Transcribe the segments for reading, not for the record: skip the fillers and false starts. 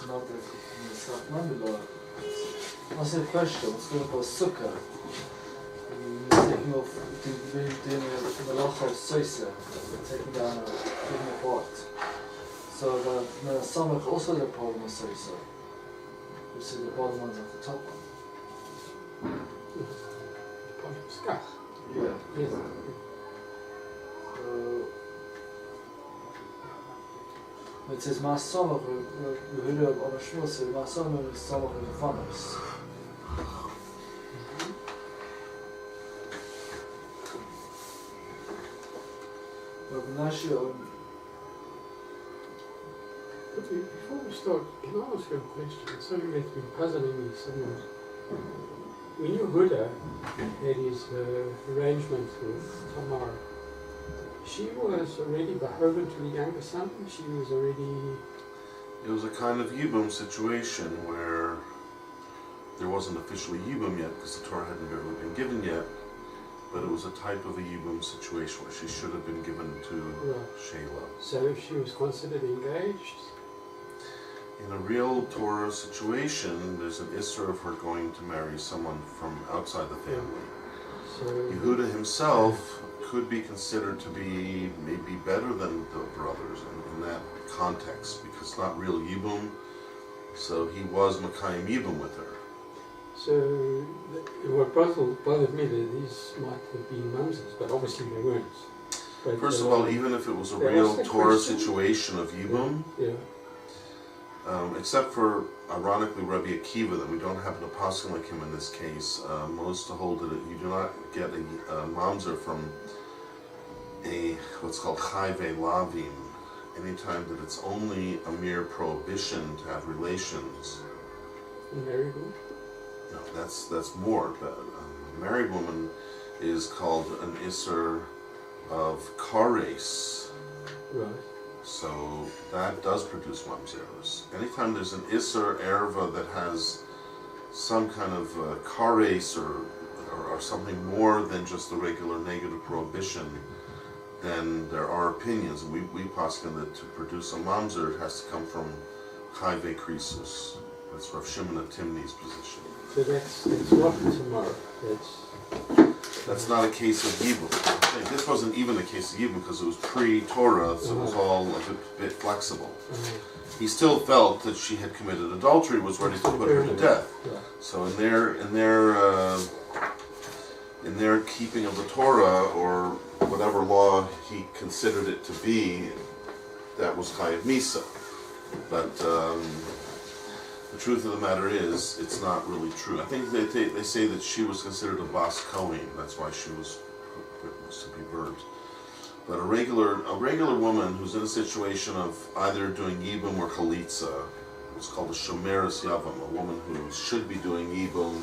not the Sachmanula. What's the question? What's going for sukkah? Taking off doing a malacha of soisa, taking down taking apart. So the samach also the problem with soisa. You see the bottom one's at the top one. Yeah. Yes. It says Masomach, Hillel on a shul says Masomach is Samach in the funnels. Before we start, can I ask you a question? It's something that's been puzzling me somewhat. When Yehuda had his arrangement with Tamar, she was already beholden to the younger son? She was already... It was a kind of Yibum situation where there wasn't officially Yibum yet because the Torah hadn't really been given yet, but it was a type of a Yibum situation where she should have been given to Sheila. So if she was considered engaged? In a real Torah situation, there's an Isser of her going to marry someone from outside the family. So Yehuda himself could be considered to be maybe better than the brothers in that context, because it's not real Yibum, so he was Makayim Yibum with her. So what bothered me that these might have been mumses, but obviously they weren't. But, first of all, even if it was a real Torah situation of Yibum, except for, ironically, Rabbi Akiva, that we don't have an apostle like him in this case, most hold that you do not get a mamzer from what's called chayve lavim, anytime that it's only a mere prohibition to have relations. Married woman? No, that's more. But a married woman is called an isser of kares. Right. So that does produce mamzeros. Anytime there's an isser erva that has some kind of kares or something more than just the regular negative prohibition, then there are opinions. We poskin that to produce a mamzer, it has to come from chayve krisus. That's Rav Shimon Timni's position. So that's not tomorrow. That's not a case of Yibum. This wasn't even a case of Yibum because it was pre-Torah, so it was all a bit flexible. He still felt that she had committed adultery, was ready to put her to death. So in their keeping of the Torah, or whatever law he considered it to be, that was Chayav Misa. But the truth of the matter is, it's not really true. I think they say that she was considered a Bas Kohen. That's why she was to be burnt. But a regular woman who's in a situation of either doing Yibum or Chalitza, it's called a Shomeres Yavam, a woman who should be doing Yibum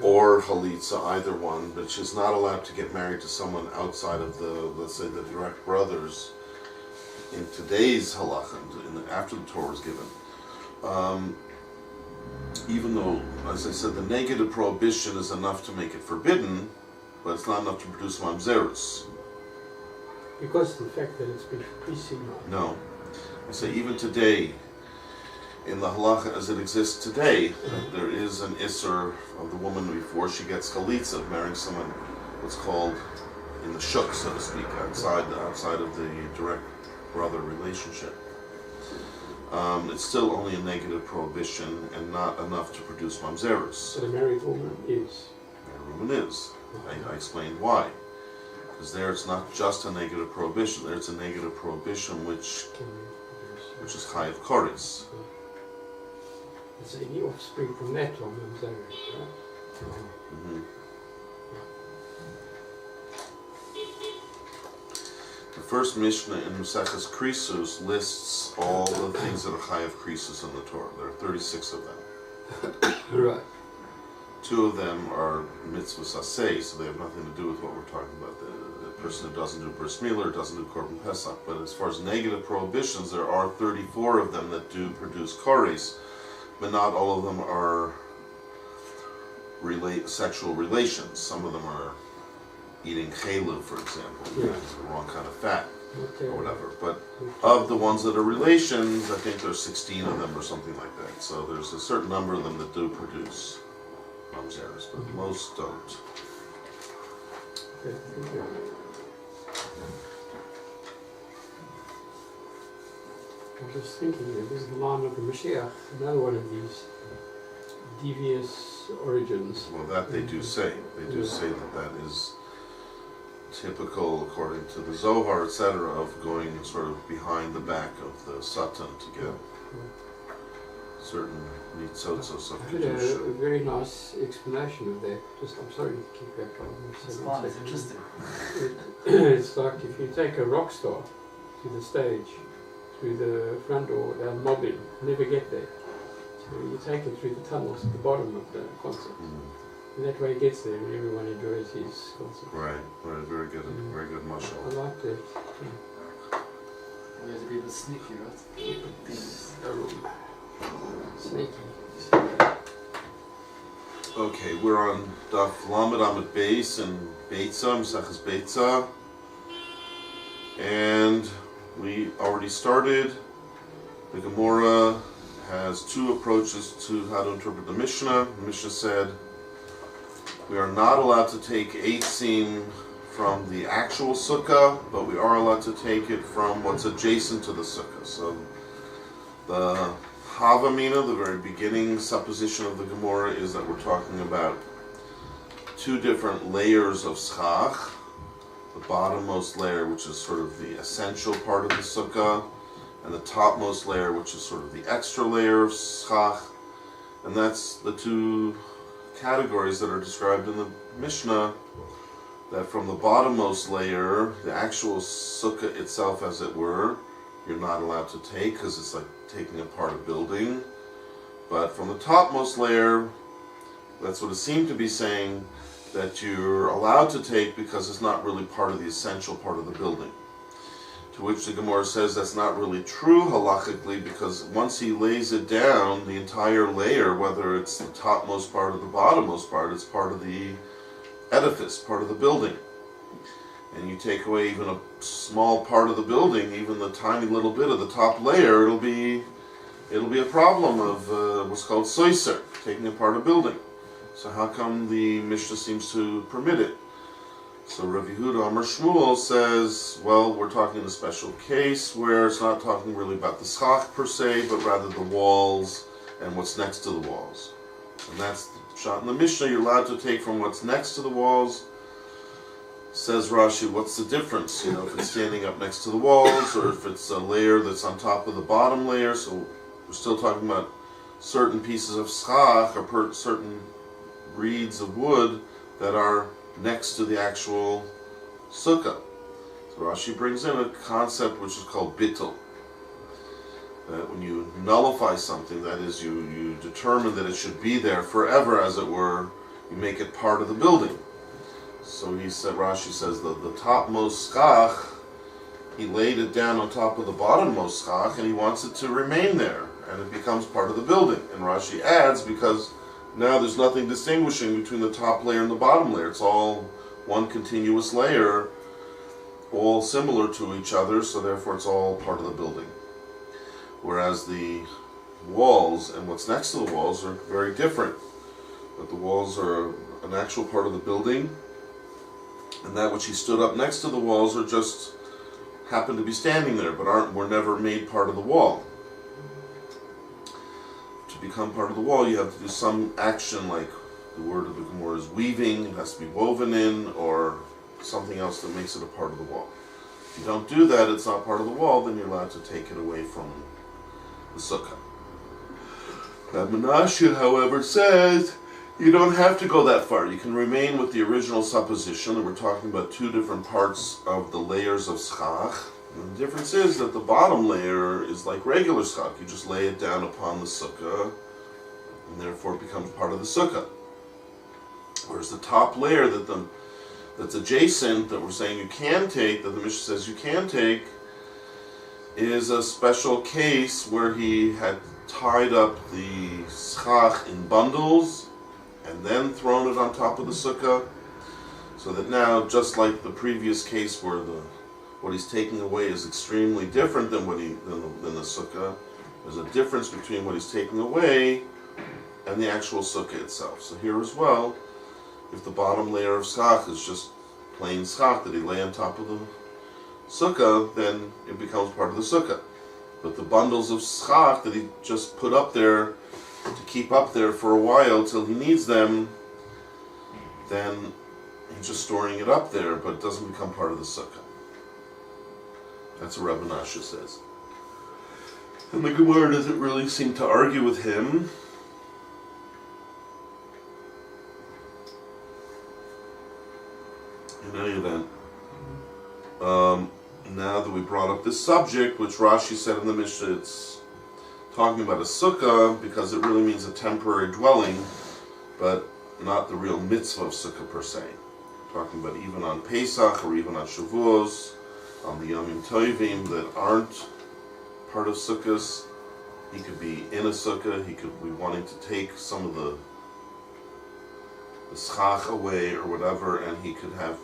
or Chalitza, either one, but she's not allowed to get married to someone outside of the, let's say, the direct brothers in today's halacha, after the Torah was given. Even though, as I said, the negative prohibition is enough to make it forbidden, but it's not enough to produce mamzerus. Because of the fact that it's been preceded. No. I say even today, in the halacha as it exists today, there is an isser of the woman before she gets chalitza, of marrying someone what's called in the shuk, so to speak, outside of the direct brother relationship. It's still only a negative prohibition and not enough to produce mamzerus. So the married woman is? Married woman is. I explained why. Because there it's not just a negative prohibition, there it's a negative prohibition which is chayav koris. It's any offspring from that on mamzerus, right? Mm-hmm. The first Mishnah in Maseches Krisus lists all the things that are chayav krisus in the Torah. There are 36 of them. Right. 2 of them are mitzvahs aseh, so they have nothing to do with what we're talking about. The person who doesn't do bris milah or doesn't do korban pesach. But as far as negative prohibitions, there are 34 of them that do produce kares, but not all of them are sexual relations. Some of them are eating chaylev, for example, the wrong kind of fat. Okay. or whatever. But of the ones that are relations, I think there's 16 of them or something like that. So there's a certain number of them that do produce mamzeres, but most don't. Okay, thank you. I'm just thinking, this is the line of the Mashiach, another one of these devious origins. Well, that they do say. They do say that that is typical, according to the Zohar, etc., of going sort of behind the back of the Satan to get certain nitzotzos of I heard Kedusha. a very nice explanation of that. I'm sorry to keep that going. It's fun, it's interesting. It's like if you take a rock star to the stage, through the front door, they're mobbing, never get there. So you take it through the tunnels at the bottom of the concert. And that way it gets there and everyone enjoys his concert. Right, very good, very good I mashal. like that. We have to be a bit sneaky, right? These. Sneaky. Okay, we're on Daf Lamed Amud Beis and Beitsa, Mesachas Beitsa. And we already started. The Gemora has two approaches to how to interpret the Mishnah. The Mishnah said we are not allowed to take eitzim from the actual sukkah, but we are allowed to take it from what's adjacent to the sukkah. So the Havamina, the very beginning supposition of the Gemora, is that we're talking about two different layers of schach. The bottommost layer, which is sort of the essential part of the sukkah, and the topmost layer, which is sort of the extra layer of schach. And that's the two categories that are described in the Mishnah, that from the bottommost layer, the actual sukkah itself, as it were, you're not allowed to take because it's like taking apart a building. But from the topmost layer, that's what it seemed to be saying, that you're allowed to take because it's not really part of the essential part of the building. To which the Gemara says that's not really true halachically, because once he lays it down, the entire layer, whether it's the topmost part or the bottommost part, it's part of the edifice, part of the building. And you take away even a small part of the building, even the tiny little bit of the top layer, it'll be a problem of what's called soiser, taking apart a building. So how come the Mishnah seems to permit it? So Rav Yehuda Amar Shmuel says, well, we're talking in a special case where it's not talking really about the schach per se, but rather the walls and what's next to the walls. And that's the shot in the Mishnah. You're allowed to take from what's next to the walls. Says Rashi, what's the difference? You know, if it's standing up next to the walls, or if it's a layer that's on top of the bottom layer. So we're still talking about certain pieces of schach or certain reeds of wood that are next to the actual sukkah. So Rashi brings in a concept which is called bittul. That when you nullify something, that is, you determine that it should be there forever, as it were, you make it part of the building. So Rashi says that the topmost schach, he laid it down on top of the bottommost schach, and he wants it to remain there, and it becomes part of the building. And Rashi adds, because now there's nothing distinguishing between the top layer and the bottom layer. It's all one continuous layer, all similar to each other, so therefore it's all part of the building. Whereas the walls and what's next to the walls are very different. But the walls are an actual part of the building, and that which he stood up next to the walls are just happen to be standing there, but were never made part of the wall. To become part of the wall, you have to do some action, like the word of the Gemora is weaving, it has to be woven in, or something else that makes it a part of the wall. If you don't do that, it's not part of the wall, then you're allowed to take it away from the sukkah. Menashe, however, says you don't have to go that far. You can remain with the original supposition that we're talking about two different parts of the layers of schach. And the difference is that the bottom layer is like regular schach. You just lay it down upon the sukkah, and therefore it becomes part of the sukkah. Whereas the top layer that's adjacent, that we're saying you can take, that the Mishnah says you can take, is a special case where he had tied up the schach in bundles and then thrown it on top of the sukkah, so that now, just like the previous case where the what he's taking away is extremely different than than the sukkah. There's a difference between what he's taking away and the actual sukkah itself. So here as well, if the bottom layer of schach is just plain schach that he lay on top of the sukkah, then it becomes part of the sukkah. But the bundles of schach that he just put up there to keep up there for a while till he needs them, then he's just storing it up there, but it doesn't become part of the sukkah. That's what Rabbi Nasha says. And the Gemora doesn't really seem to argue with him. In any event, now that we brought up this subject, which Rashi said in the Mishnah, it's talking about a sukkah because it really means a temporary dwelling, but not the real mitzvah of sukkah per se. Talking about even on Pesach or even on Shavuos, on the Yomim Tovim that aren't part of sukkahs. He could be in a sukkah, he could be wanting to take some of the schach away or whatever, and he could have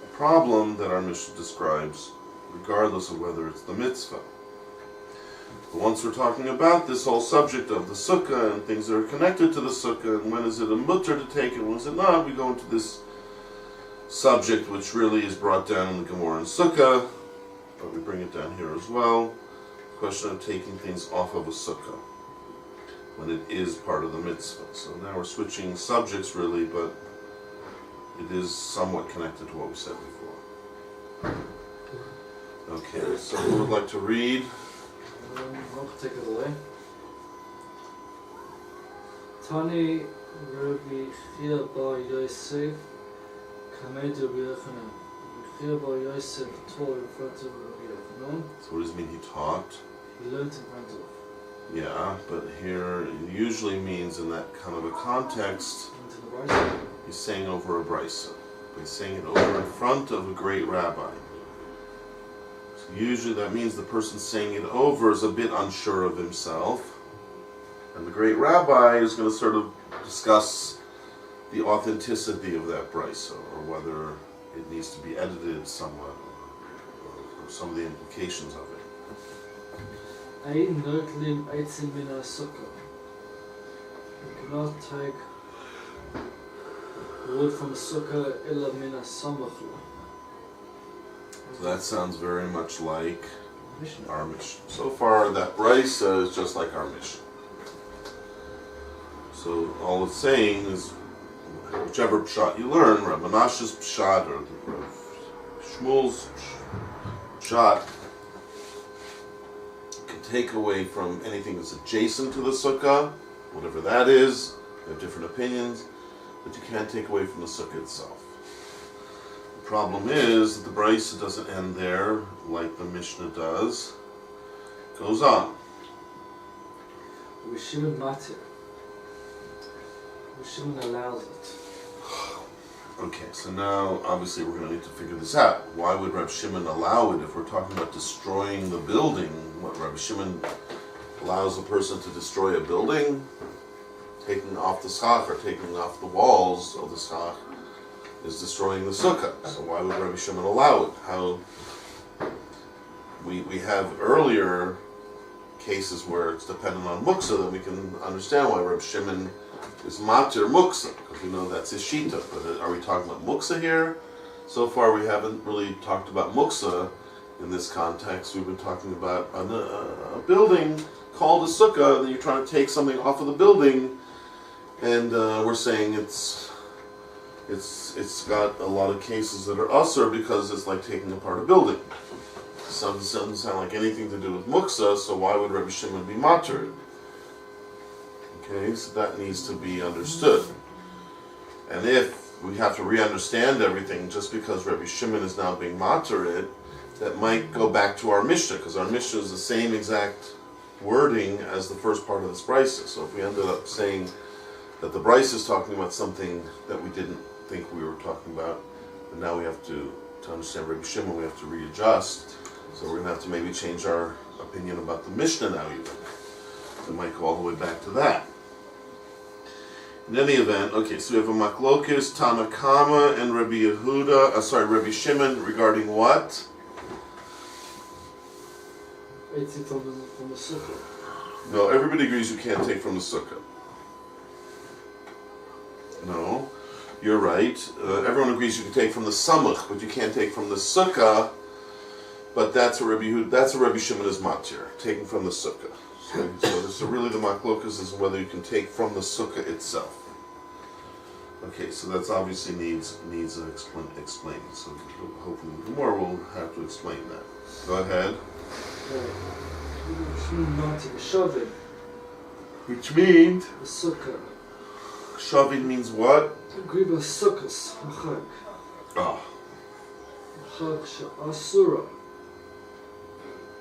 a problem that our Mishnah describes, regardless of whether it's the mitzvah. But once we're talking about this whole subject of the sukkah and things that are connected to the sukkah, and when is it a mutter to take it, when is it not, we go into this subject which really is brought down in the Gemora and Sukkah, but we bring it down here as well. The question of taking things off of a sukkah when it is part of the mitzvah. So now we're switching subjects really, but it is somewhat connected to what we said before. Okay, so who would like to read? I'll take it away. Tani Rabbi Chia bar Yosef Kamed Rabbi Yochanan. Chia bar Yosef taught in front of Rabbi Yochanan. So what does it mean he taught? He learned in front of. Yeah, but here it usually means in that kind of a context, Into the Beitsa. he's saying over a Beitsa. He's saying it over in front of a great rabbi. So usually that means the person saying it over is a bit unsure of himself. And the great rabbi is going to sort of discuss the authenticity of that Beitsa, or whether it needs to be edited somewhat, or some of the implications of it. Ein nötlim eitzim min sukkah. You cannot take wood from a sukkah illa min samachla. So that sounds very much like Mishnah. our Mishnah. So far, that Beitsa is just like our Mishnah. So all it's saying is, whichever pshat you learn, Rabbi Nasha's pshat or Shmuel's pshat, can take away from anything that's adjacent to the sukkah, whatever that is. You have different opinions, but you can't take away from the sukkah itself. The problem is that the Beitsa doesn't end there like the Mishnah does. It goes on. Rabbi Shimon matir. Rabbi Shimon allows it. Okay, so now obviously we're going to need to figure this out. Why would Rabbi Shimon allow it if we're talking about destroying the building? What, Rabbi Shimon allows a person to destroy a building? Taking off the schach or taking off the walls of the schach is destroying the sukkah. So why would Rabbi Shimon allow it? How we have earlier cases where it's dependent on muksa, that we can understand why Rabbi Shimon is matir muksa, because we know that's his shita. But are we talking about muksa here? So far we haven't really talked about muksa in this context. We've been talking about a building called a sukkah, that you're trying to take something off of the building, and we're saying it's got a lot of cases that are usur because it's like taking apart a building. So it doesn't sound like anything to do with muksa, so why would Rabbi Shimon be matir? Okay, so that needs to be understood. And if we have to re-understand everything just because Rabbi Shimon is now being matir it, that might go back to our Mishnah, because our Mishnah is the same exact wording as the first part of this Beitsa. So if we ended up saying that the Beitsa is talking about something that we didn't think we were talking about, and now we have to understand Rabbi Shimon, we have to readjust. So we're going to have to maybe change our opinion about the Mishnah now even. It might go all the way back to that. In any event, okay, so we have a Maklokis, Tanakama, and Rabbi Shimon regarding what? eating from the sukkah. No, everybody agrees you can't take from the sukkah. No, you're right. Everyone agrees you can take from the samuch, but you can't take from the sukkah. But that's a Rabbi Shimon is matir, taking from the sukkah. So really the machlokas is whether you can take from the sukkah itself. Okay, so that's obviously needs explaining. So hopefully the Gemora will have to explain that. Go ahead. Which means the sukkah. Shavin means what? Griba sukkahs, chag. Ah. Chag she'asura.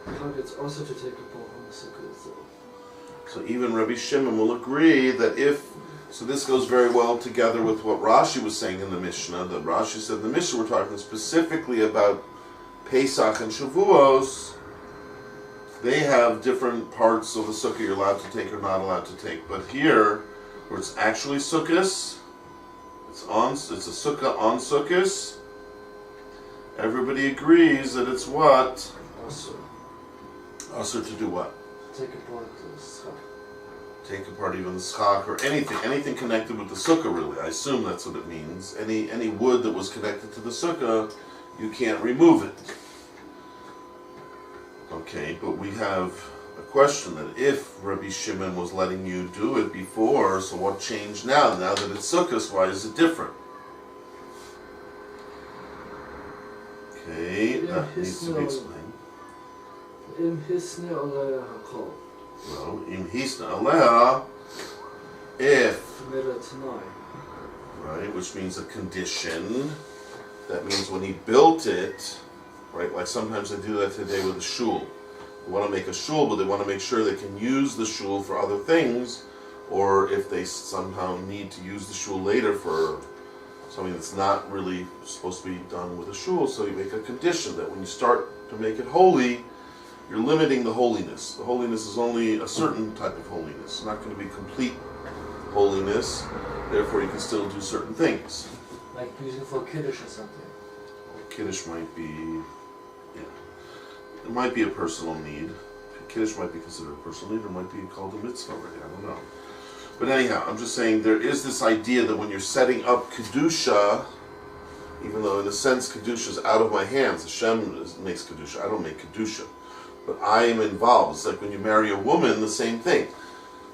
Chag, it's also to take a part from the sukkah itself. So even Rabbi Shimon will agree that so this goes very well together with what Rashi was saying in the Mishnah. That Rashi said in the Mishnah we're talking specifically about Pesach and Shavuos. They have different parts of the sukkah you're allowed to take or not allowed to take. But here, where it's actually sukkahs, it's a sukkah on sukkahs. Everybody agrees that it's what? Asur to do what? Take apart the schach. Take apart even the schach or anything connected with the sukkah. Really, I assume that's what it means. Any wood that was connected to the sukkah, you can't remove it. Okay, but we have a question that if Rabbi Shimon was letting you do it before, so what changed now? Now that it's sukkahs, why is it different? Okay, that needs to be explained. Im hisne aleha hakol. Well, im hisna aleha, if, right, which means a condition. That means when he built it, right, like sometimes they do that today with a shul. They want to make a shul, but they want to make sure they can use the shul for other things, or if they somehow need to use the shul later for something that's not really supposed to be done with a shul, so you make a condition that when you start to make it holy, you're limiting the holiness. The holiness is only a certain type of holiness. It's not going to be complete holiness, therefore you can still do certain things. Like using for Kiddush or something. Kiddush might be, it might be a personal need. Kiddush might be considered a personal need, or might be called a mitzvah already, I don't know. But anyhow, I'm just saying there is this idea that when you're setting up Kedusha, even though in a sense Kedusha is out of my hands, Hashem makes Kedusha, I don't make Kedusha, but I am involved. It's like when you marry a woman, the same thing,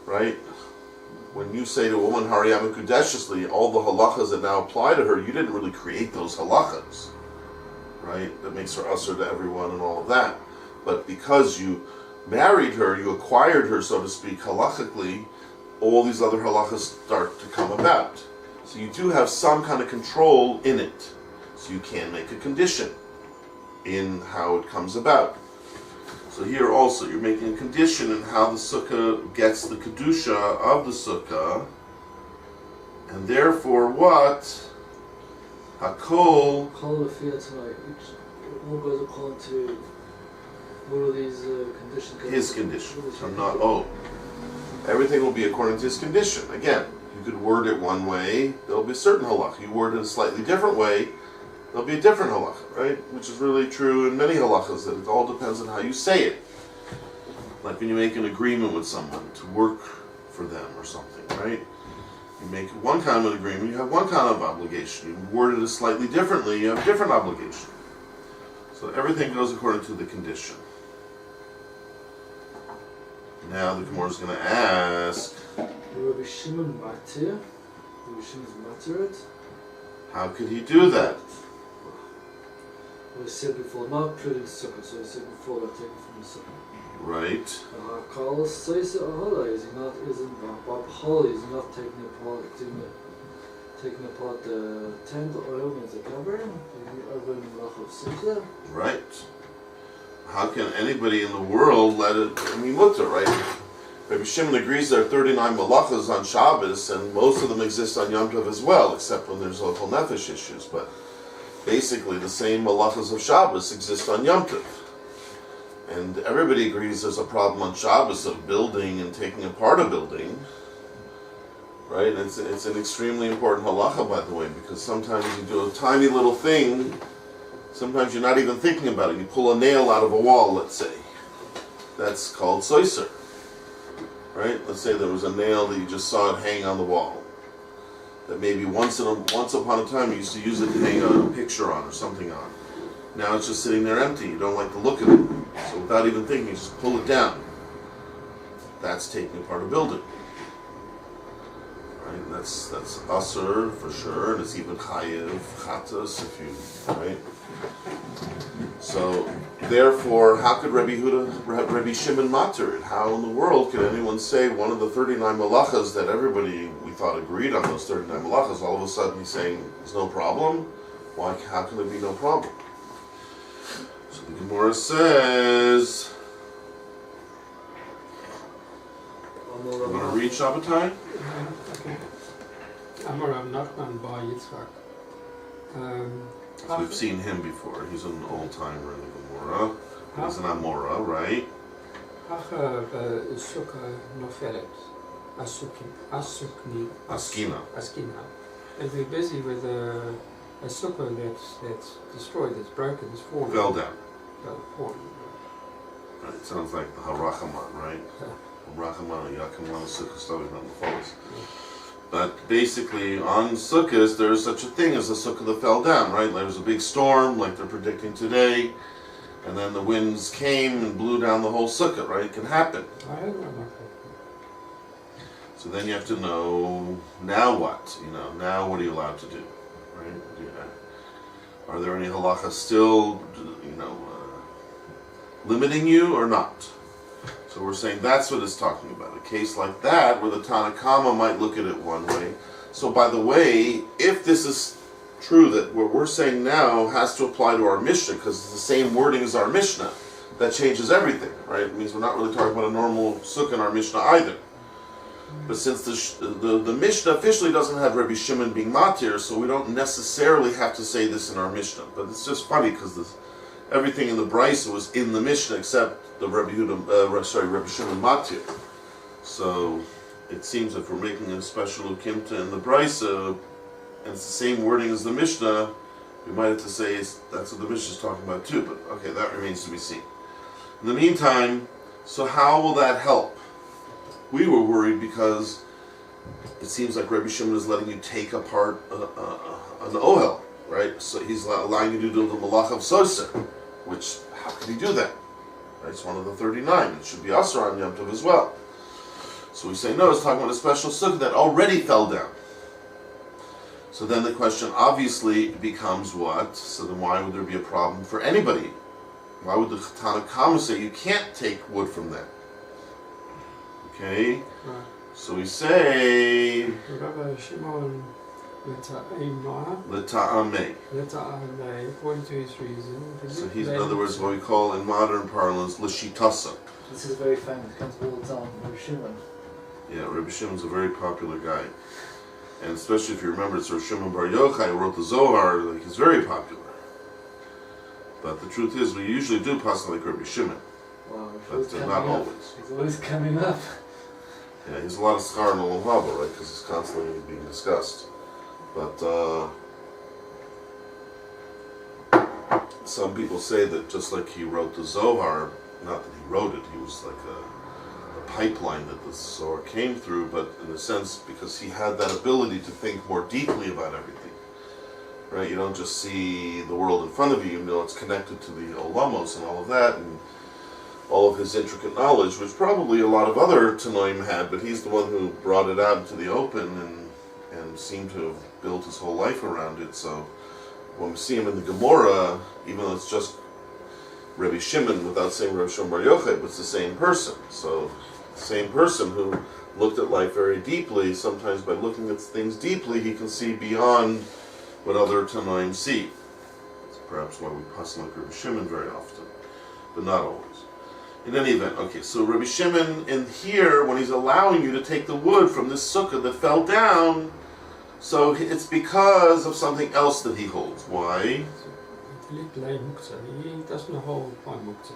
right? When you say to a woman, Hariyam Kudeshesli, all the halachas that now apply to her, you didn't really create those halachas, right? That makes her usher to everyone and all of that. But because you married her, you acquired her, so to speak, halachically, all these other halachas start to come about. So you do have some kind of control in it. So you can make a condition in how it comes about. So here also, you're making a condition in how the sukkah gets the kedusha of the sukkah, and therefore what? Hakol. Kol lefiyah tonight. All goes according to what are these conditions? His condition. I'm not. Everything will be according to his condition. Again, you could word it one way. There'll be a certain halakha. You word it a slightly different way. There'll be a different halakha, right? Which is really true in many halakhas, that it all depends on how you say it. Like when you make an agreement with someone to work for them or something, right? You make one kind of an agreement, you have one kind of obligation. You word it slightly differently, you have a different obligation. So everything goes according to the condition. Now the Gemora is going to ask, Rabbi Shimon matir? Rabbi Shimon's matir it? how could he do that? We said before, not putting sukkah, so we said before that taken from the sukkah. Right. Carlos says ahola, is isn't Bob Holly is not taking apart the tent or opening the covering, opening the loch of sukkah. Right. How can anybody in the world let it? I mean, look at it, right? Rabbi Shimon agrees there are 39 malachas on Shabbos, and most of them exist on Yom Tov as well, except when there's local nefesh issues. But basically, the same malachas of Shabbos exist on Yom Tov. And everybody agrees there's a problem on Shabbos of building and taking apart a building. Right? And it's an extremely important halacha, by the way, because sometimes you do a tiny little thing, sometimes you're not even thinking about it. You pull a nail out of a wall, let's say. that's called soiser. Right? Let's say there was a nail that you just saw it hang on the wall. That maybe once upon a time you used to use it to hang a picture on or something on. Now it's just sitting there empty. You don't like the look of it. So without even thinking, you just pull it down. That's taking apart a building. Right? And that's asur for sure, and it's even chayiv, chatas if you, right? So therefore, how could Rabbi Shimon matter it? How in the world could anyone say one of the 39 malachas that everybody we thought agreed on those 39 malachas, all of a sudden he's saying there's no problem? Why? How can there be no problem? So the Gemora says, I'm going to read Shabbatai. Okay. Amar Rav Nachman bar Yitzchak. So we've seen him before. He's an old timer in the Gemora. He's an Amora, right? Hacha sukkah nofelet. Askina. And we're busy with a sukkah that's destroyed, that's broken, that's fallen. Fell down. Fallen. Right. Sounds like the Harachaman, right? Harachaman, Yakamana Sukkah, stuff not the follows. But basically, on Sukkot, there's such a thing as a sukkah that fell down, right? There was a big storm, like they're predicting today, and then the winds came and blew down the whole sukkah, right? It can happen. I heard about that. So then you have to know, now what? Now what are you allowed to do, right? Yeah. Are there any halachas still, limiting you or not? So we're saying that's what it's talking about. A case like that, where the Tanakama might look at it one way. So by the way, if this is true, that what we're saying now has to apply to our Mishnah, because it's the same wording as our Mishnah, that changes everything, right? It means we're not really talking about a normal sukkah in our Mishnah either. But since the Mishnah officially doesn't have Rabbi Shimon being matir, so we don't necessarily have to say this in our Mishnah. But it's just funny because everything in the Beitsa was in the Mishnah except the Rabbi Shimon matir. So it seems if we're making a special ukimta in the Beitsa, and it's the same wording as the Mishnah, we might have to say that's what the Mishnah is talking about too. But okay, that remains to be seen. In the meantime, so how will that help? We were worried because it seems like Rabbi Shimon is letting you take apart an ohel, right? So he's allowing you to do the malach of soser, which, how could he do that? Right? It's one of the 39. It should be asur on Yom Tov as well. So we say, no, it's talking about a special sukkah that already fell down. So then the question obviously becomes what? So then why would there be a problem for anybody? Why would the Tanakama say you can't take wood from them? Okay, Right. so we say Rabbi Shimon Leta'ameh, according to his reason. so he's, in other words, what we call in modern parlance l'shitasa. This is very famous, it comes all the time, Rabbi Shimon. Yeah, Rabbi Shimon's a very popular guy, and especially if you remember, it's Rav Shimon Bar Yochai who wrote the Zohar. Like, he's very popular. But the truth is, we usually do pass like Rabbi Shimon, Wow, but not always. He's always coming up. Yeah, he's a lot of schar in the Movavi, right? Because it's constantly being discussed. But some people say that just like he wrote the Zohar, not that he wrote it, he was like a pipeline that the Zohar came through, but in a sense, because he had that ability to think more deeply about everything. Right? You don't just see the world in front of you, you know it's connected to the Olamos and all of that, and all of his intricate knowledge, which probably a lot of other Tanoim had, but he's the one who brought it out into the open and seemed to have built his whole life around it. So when we see him in the Gemora, even though it's just Rabbi Shimon without saying Rabbi Shimon Bar Yochai, but it's the same person. So the same person who looked at life very deeply, sometimes by looking at things deeply, he can see beyond what other Tanoim see. That's perhaps why we pass like Rabbi Shimon very often, but not always. In any event, okay, so Rabbi Shimon in here, when he's allowing you to take the wood from this sukkah that fell down, so it's because of something else that he holds. Why? He doesn't hold by muktzah.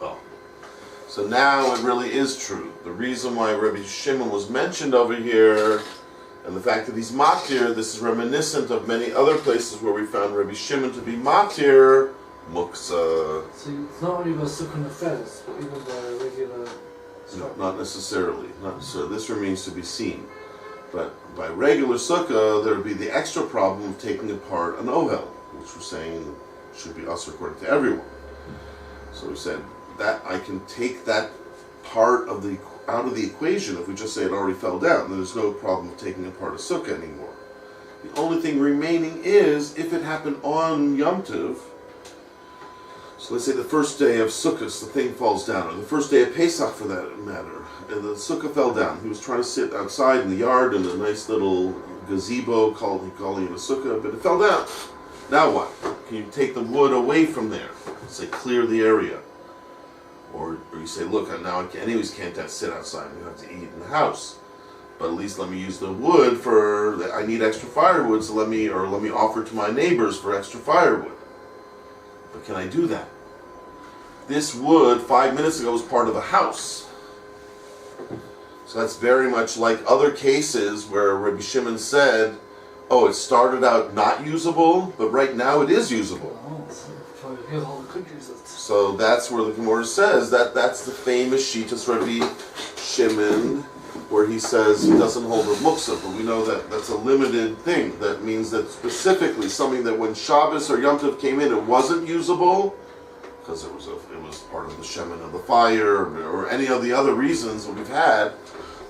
Oh. So now it really is true. The reason why Rabbi Shimon was mentioned over here, and the fact that he's matir, this is reminiscent of many other places where we found Rabbi Shimon to be matir, muktzah. So it's not only by sukkah neferes, but even by regular regular structure? Not necessarily. Not necessarily. This remains to be seen. But by regular sukkah, there would be the extra problem of taking apart an ohel, which we're saying should be us according to everyone. So we said that I can take that part of the out of the equation if we just say it already fell down. Then there's no problem of taking apart a sukkah anymore. The only thing remaining is if it happened on Yom Tov. So let's say the first day of Sukkot, the thing falls down, or the first day of Pesach for that matter, and the sukkah fell down. He was trying to sit outside in the yard in a nice little gazebo, calling it a sukkah, but it fell down. Now what? Can you take the wood away from there? Say clear the area. Or you say, look, now I anyways can't sit outside. We have to eat in the house. But at least let me use the wood for, I need extra firewood, so let me offer to my neighbors for extra firewood. But can I do that? This wood 5 minutes ago was part of the house. So that's very much like other cases where Rabbi Shimon said, oh, it started out not usable, but right now it is usable. So that's where the Gemora says that's the famous Shitas Rabbi Shimon, where he says he doesn't hold a muksa, but we know that that's a limited thing. That means that specifically something that when Shabbos or Yom Tov came in, it wasn't usable, because it was part of the shemen of the fire, or any of the other reasons that we've had,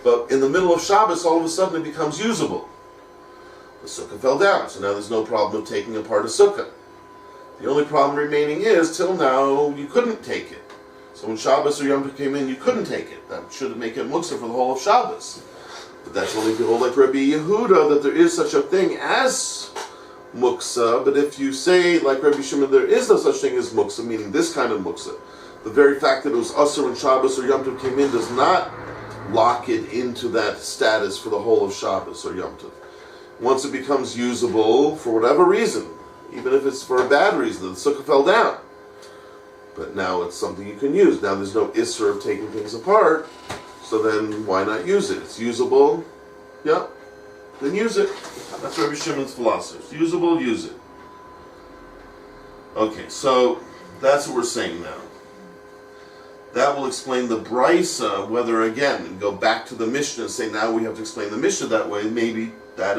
but in the middle of Shabbos, all of a sudden it becomes usable. The sukkah fell down, so now there's no problem of taking apart a sukkah. The only problem remaining is, till now, you couldn't take it. So when Shabbos or Yom Tov came in, you couldn't take it. That should make it muksa for the whole of Shabbos. But that's only people like Rabbi Yehuda, that there is such a thing as muksa. But if you say, like Rabbi Shimon, there is no such thing as muksa, meaning this kind of muksa, the very fact that it was Asr when Shabbos or Yom Tov came in does not lock it into that status for the whole of Shabbos or Yom Tov. Once it becomes usable, for whatever reason, even if it's for a bad reason, the sukkah fell down, but now it's something you can use. Now there's no isser of taking things apart, so then why not use it? It's usable, yeah, then use it. That's Rabbi Shimon's philosophy. It's usable, use it. Okay, so that's what we're saying now. That will explain the Beitsa, whether again, go back to the Mishnah and say now we have to explain the Mishnah that way, maybe that,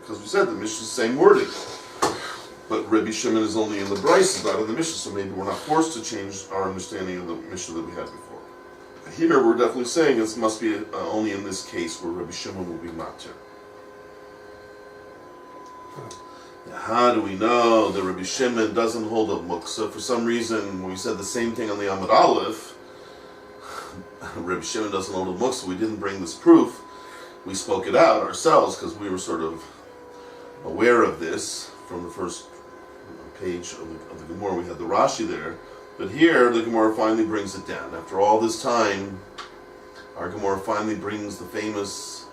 because we said the Mishnah is the same wording. But Rabbi Shimon is only in the Beitsa, not in the Mishnah, so maybe we're not forced to change our understanding of the Mishnah that we had before. Here we're definitely saying it must be only in this case where Rabbi Shimon will be matir. How do we know that Rabbi Shimon doesn't hold up muksa? For some reason, when we said the same thing on the Amud Aleph, Rabbi Shimon doesn't hold up muksa, we didn't bring this proof. We spoke it out ourselves because we were sort of aware of this from the first page of the Gemora. We had the Rashi there, but here the Gemora finally brings it down. After all this time, our Gemora finally brings the famous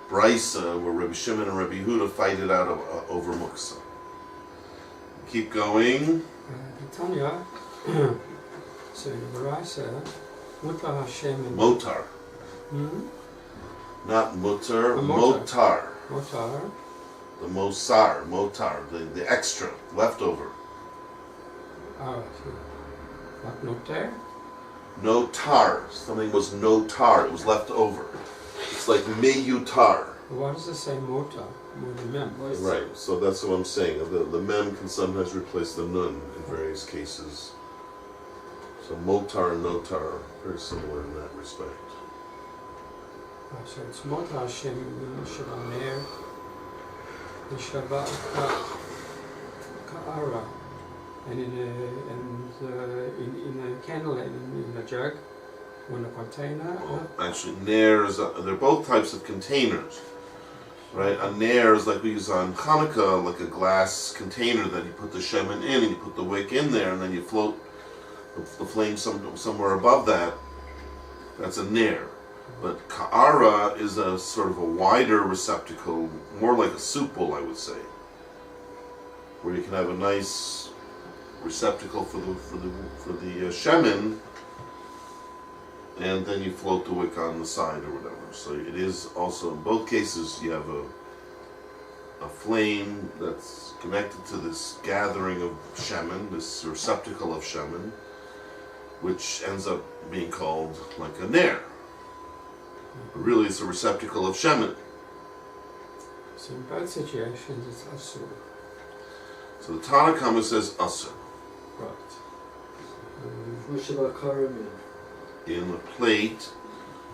Beitsa where Rabbi Shimon and Rabbi Yehuda fight it out over muksa. Keep going. Tanya, so in the Beitsa, Mutar Hashem and Motar. Not mutar, motar. Motar. The mosar, motar, the extra, leftover. What notar? Notar. Something was notar, it was left over. It's like meyutar. What does it say motar? Right, so that's what I'm saying. The mem can sometimes replace the nun in various cases. So motar and notar are very similar in that respect. So it's Motar Hashem Shabaner and Shabbat Ka'ara, and in a candle and in a jug, or in a container. Actually, nair is they're both types of containers, right? A nair is like we use on Hanukkah, like a glass container that you put the shemen in and you put the wick in there, and then you float the flame somewhere above that. That's a nair. But ka'ara is a sort of a wider receptacle, more like a soup bowl, I would say, where you can have a nice receptacle for the shemen, and then you float the wick on the side or whatever. So it is also, in both cases, you have a flame that's connected to this gathering of shemen, this receptacle of shemen, which ends up being called like a ner. Really, it's a receptacle of shemen. So in both situations, it's asur. So the Tanna Kama says asur. Right. What about Karami? In a plate,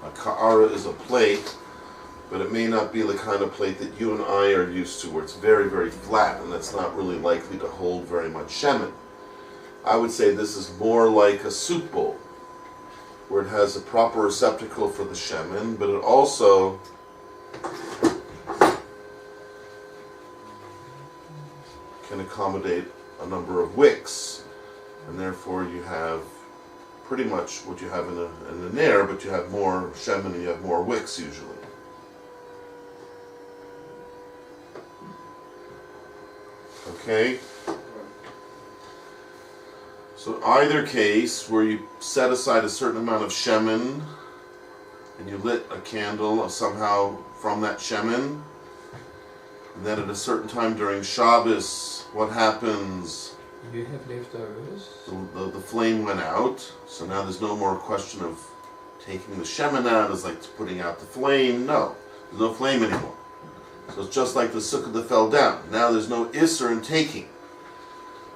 a ka'ara is a plate, but it may not be the kind of plate that you and I are used to, where it's very, very flat, and that's not really likely to hold very much shemen. I would say this is more like a soup bowl, where it has a proper receptacle for the shemen, but it also can accommodate a number of wicks, and therefore you have pretty much what you have in a ner, but you have more shemen and you have more wicks usually. Okay? So either case, where you set aside a certain amount of shemen and you lit a candle somehow from that shemen, and then at a certain time during Shabbos, what happens? You have leftovers. The flame went out, so now there's no more question of taking the shemen out, it's like putting out the flame. No, there's no flame anymore. So it's just like the sukkah that fell down. Now there's no isser in taking.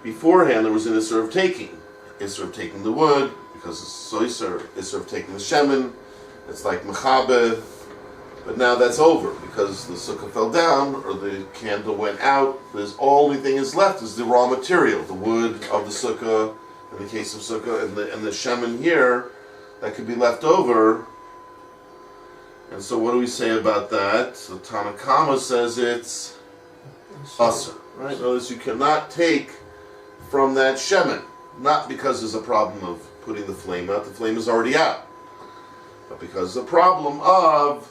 Beforehand there was an isser of taking. Isser of taking the wood, because it's so isser of taking the shemen. It's like mechabe. But now that's over, because the sukkah fell down, or the candle went out. There's only thing is left is the raw material, the wood of the sukkah, in the case of sukkah, and the shemen here, that could be left over. And so what do we say about that? So Tanna Kama says it's asur, right? Notice you cannot take from that shemen, not because there's a problem of putting the flame out, the flame is already out, but because the problem of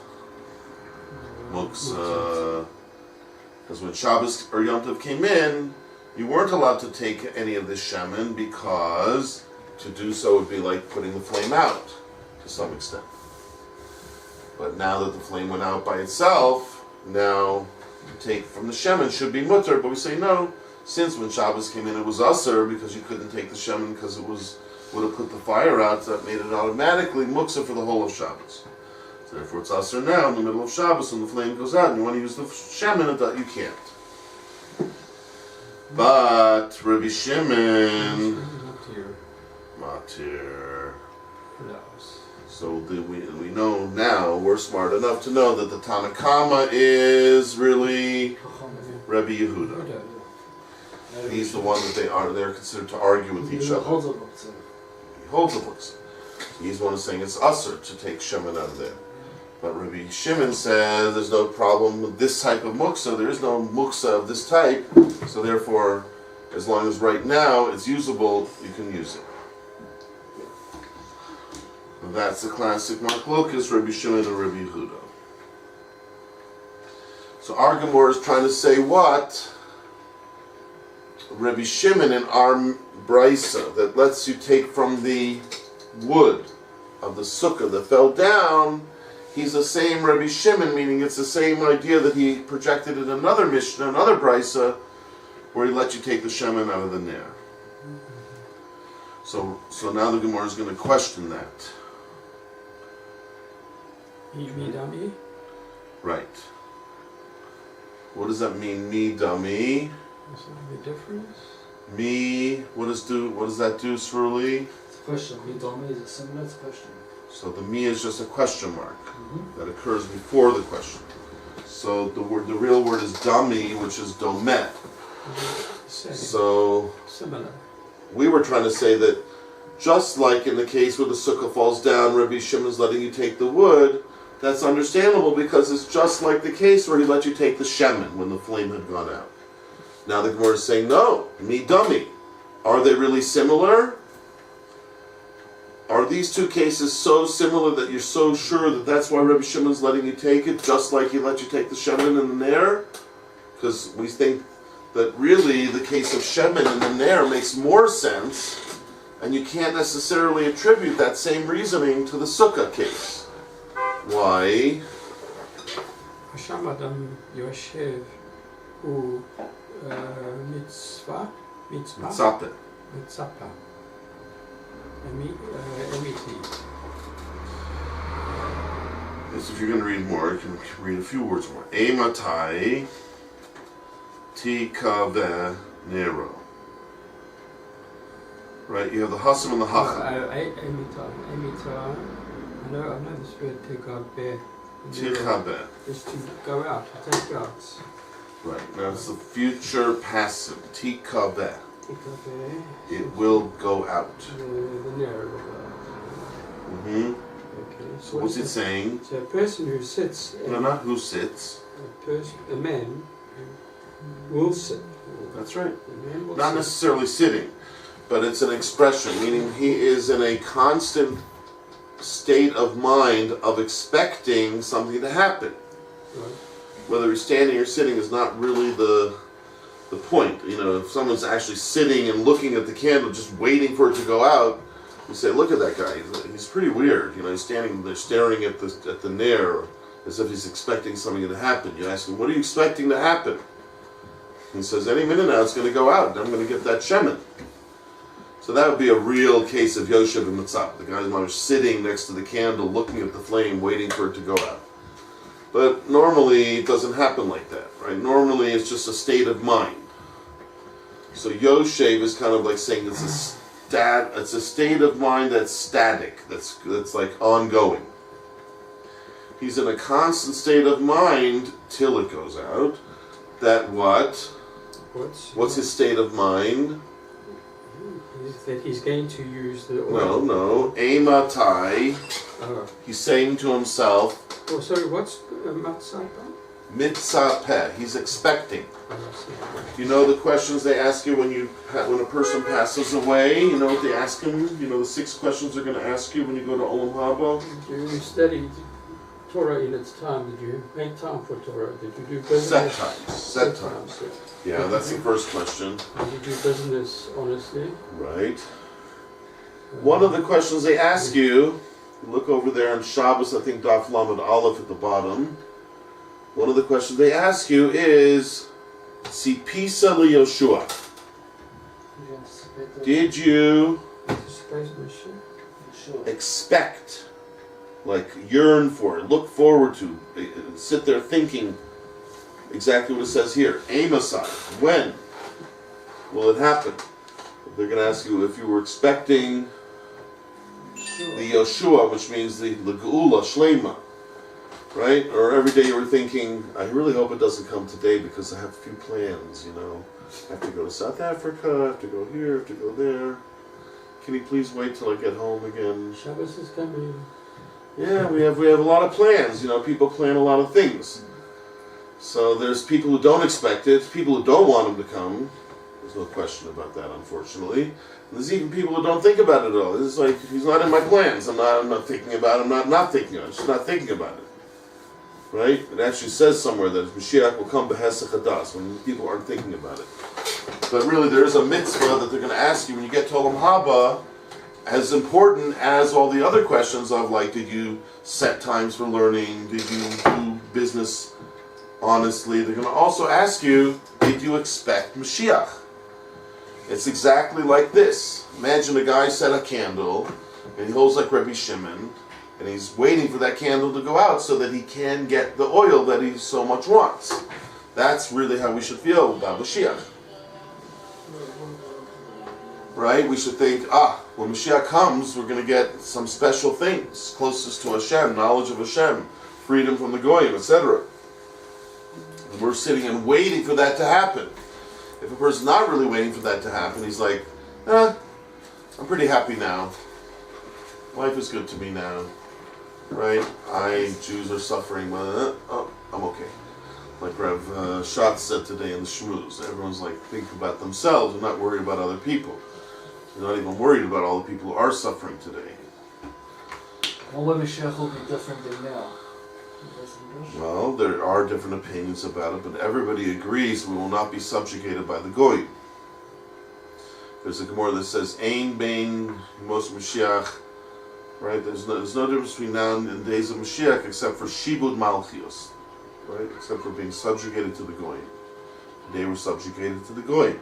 muksa. Because when Shabbos or Yom Tov came in, you weren't allowed to take any of this shemen, because to do so would be like putting the flame out to some extent. But now that the flame went out by itself, now to take from the shemen should be mutter. But we say no, since when Shabbos came in it was asur, because you couldn't take the shemen because it would have put the fire out, so that made it automatically muksa for the whole of Shabbos. Therefore, it's asur now in the middle of Shabbos when the flame goes out and you want to use the shemen, you can't. But Rabbi Shimon, matir. So we know now, we're smart enough to know that the Tanna Kama is really Rabbi Yehuda. He's the one that they're considered to argue with each other. He holds the books. He's the one who's saying it's asur to take shemen out of there. But Rabbi Shimon says there's no problem with this type of muksa. There is no muksa of this type. So therefore, as long as right now it's usable, you can use it. And that's the classic machlokas, Rabbi Shimon and Rabbi Yehuda. So our Gemora is trying to say what? Rabbi Shimon in our Beitsa that lets you take from the wood of the sukkah that fell down, he's the same Rabbi Shimon, meaning it's the same idea that he projected in another Mishnah, another Beitsa, where he let you take the shemen out of the ner. So now the Gemara is going to question that. Midami? Right. What does that mean, midami? Is that the difference? What does that do, Sruli? It's a question. Midami is a similar question. So the mi is just a question mark that occurs before the question. So the real word is dami, which is domet. So similar. We were trying to say that just like in the case where the sukkah falls down, Rabbi Shimon is letting you take the wood. That's understandable because it's just like the case where he let you take the shemen when the flame had gone out. Now the Gemara is saying, no, mi dummy. Are they really similar? Are these two cases so similar that you're so sure that that's why Rabbi Shimon's letting you take it, just like he let you take the shemen in the ner? Because we think that really the case of shemen in the ner makes more sense, and you can't necessarily attribute that same reasoning to the sukkah case. Why? Hasham Adam Yoshev u mitzvah Mitzapeh. mitzapah. And Yes, if you're going to read more, you can read a few words more. Eimatai tikave nero. Right, you have the Hasam and the Hacham. I know this word tikave. Tikave. Is to go out, to take out. Right, now it's the future passive. Tikave. Tikave. It will go out. The nero will go out. Mm-hmm. Okay. So what's it saying? So a person who sits. No, not who sits. A man will sit. That's right. A man will Not sit. necessarily sitting, but it's an expression, meaning he is in a constant state of mind of expecting something to happen. Right. Whether he's standing or sitting is not really the point. You know, if someone's actually sitting and looking at the candle, just waiting for it to go out, you say, "Look at that guy. He's pretty weird." You know, he's standing there staring at the nair as if he's expecting something to happen. You ask him, "What are you expecting to happen?" He says, "Any minute now, it's going to go out. I'm going to get that shemen." So that would be a real case of Yoshev and Mitzvah. The guy's mom is sitting next to the candle, looking at the flame, waiting for it to go out. But normally, it doesn't happen like that, right? Normally, it's just a state of mind. So Yoshev is kind of like saying it's a state of mind that's static, that's like ongoing. He's in a constant state of mind till it goes out. That what? What's his state of mind? That he's going to use the oil. No. Eimatai. He's saying to himself. Oh, sorry, what's matzah? Mitzapeh. He's expecting. You know the questions they ask you when a person passes away? You know what they ask him? You know the 6 questions they're going to ask you when you go to Olam Haba? Did you study Torah in its time? Did you make time for Torah? Did you do business? Set times. Yeah, that's the first question. Did you do business honestly? Right. One of the questions they ask you, look over there on Shabbos, I think Daf Lamed Aleph at the bottom. One of the questions they ask you is, Sipisa liYoshua. Yes. Did you Sure. expect, like yearn for it, look forward to, sit there thinking exactly what it says here? Eimasai. When will it happen? They're going to ask you if you were expecting the Yoshua, which means the Geula Shlema, right? Or every day you were thinking, I really hope it doesn't come today because I have a few plans, you know. I have to go to South Africa, I have to go here, I have to go there. Can you please wait till I get home again? Shabbos is coming. Yeah, we have a lot of plans, you know, people plan a lot of things. So there's people who don't expect it, people who don't want him to come. There's no question about that, unfortunately. And there's even people who don't think about it at all. It's like, he's not in my plans. I'm not thinking about it. I'm not thinking about it. I'm just not thinking about it. Right? It actually says somewhere that Mashiach will come behesach hadas, when people aren't thinking about it. But really, there is a mitzvah that they're going to ask you when you get to Olam Haba, as important as all the other questions of, like, did you set times for learning? Did you do business honestly? They're going to also ask you, did you expect Mashiach? It's exactly like this. Imagine a guy set a candle, and he holds like Rabbi Shimon, and he's waiting for that candle to go out so that he can get the oil that he so much wants. That's really how we should feel about Mashiach. Right? We should think, when Mashiach comes, we're going to get some special things, closest to Hashem, knowledge of Hashem, freedom from the Goyim, etc. And we're sitting and waiting for that to happen. If a person's not really waiting for that to happen, he's like, I'm pretty happy now. Life is good to me now. Right? Jews are suffering, but I'm okay. Like Rav Schatz said today in the Shmuz, everyone's like, think about themselves and not worry about other people. They're not even worried about all the people who are suffering today. Well, when Mashiach will be different than now. Well, there are different opinions about it, but everybody agrees we will not be subjugated by the Goyim. There's a Gemora that says, Ein bein Mos Mashiach, right? There's no difference between now and the days of Mashiach except for Shibud Malchios, right? Except for being subjugated to the Goyim. They were subjugated to the Goyim.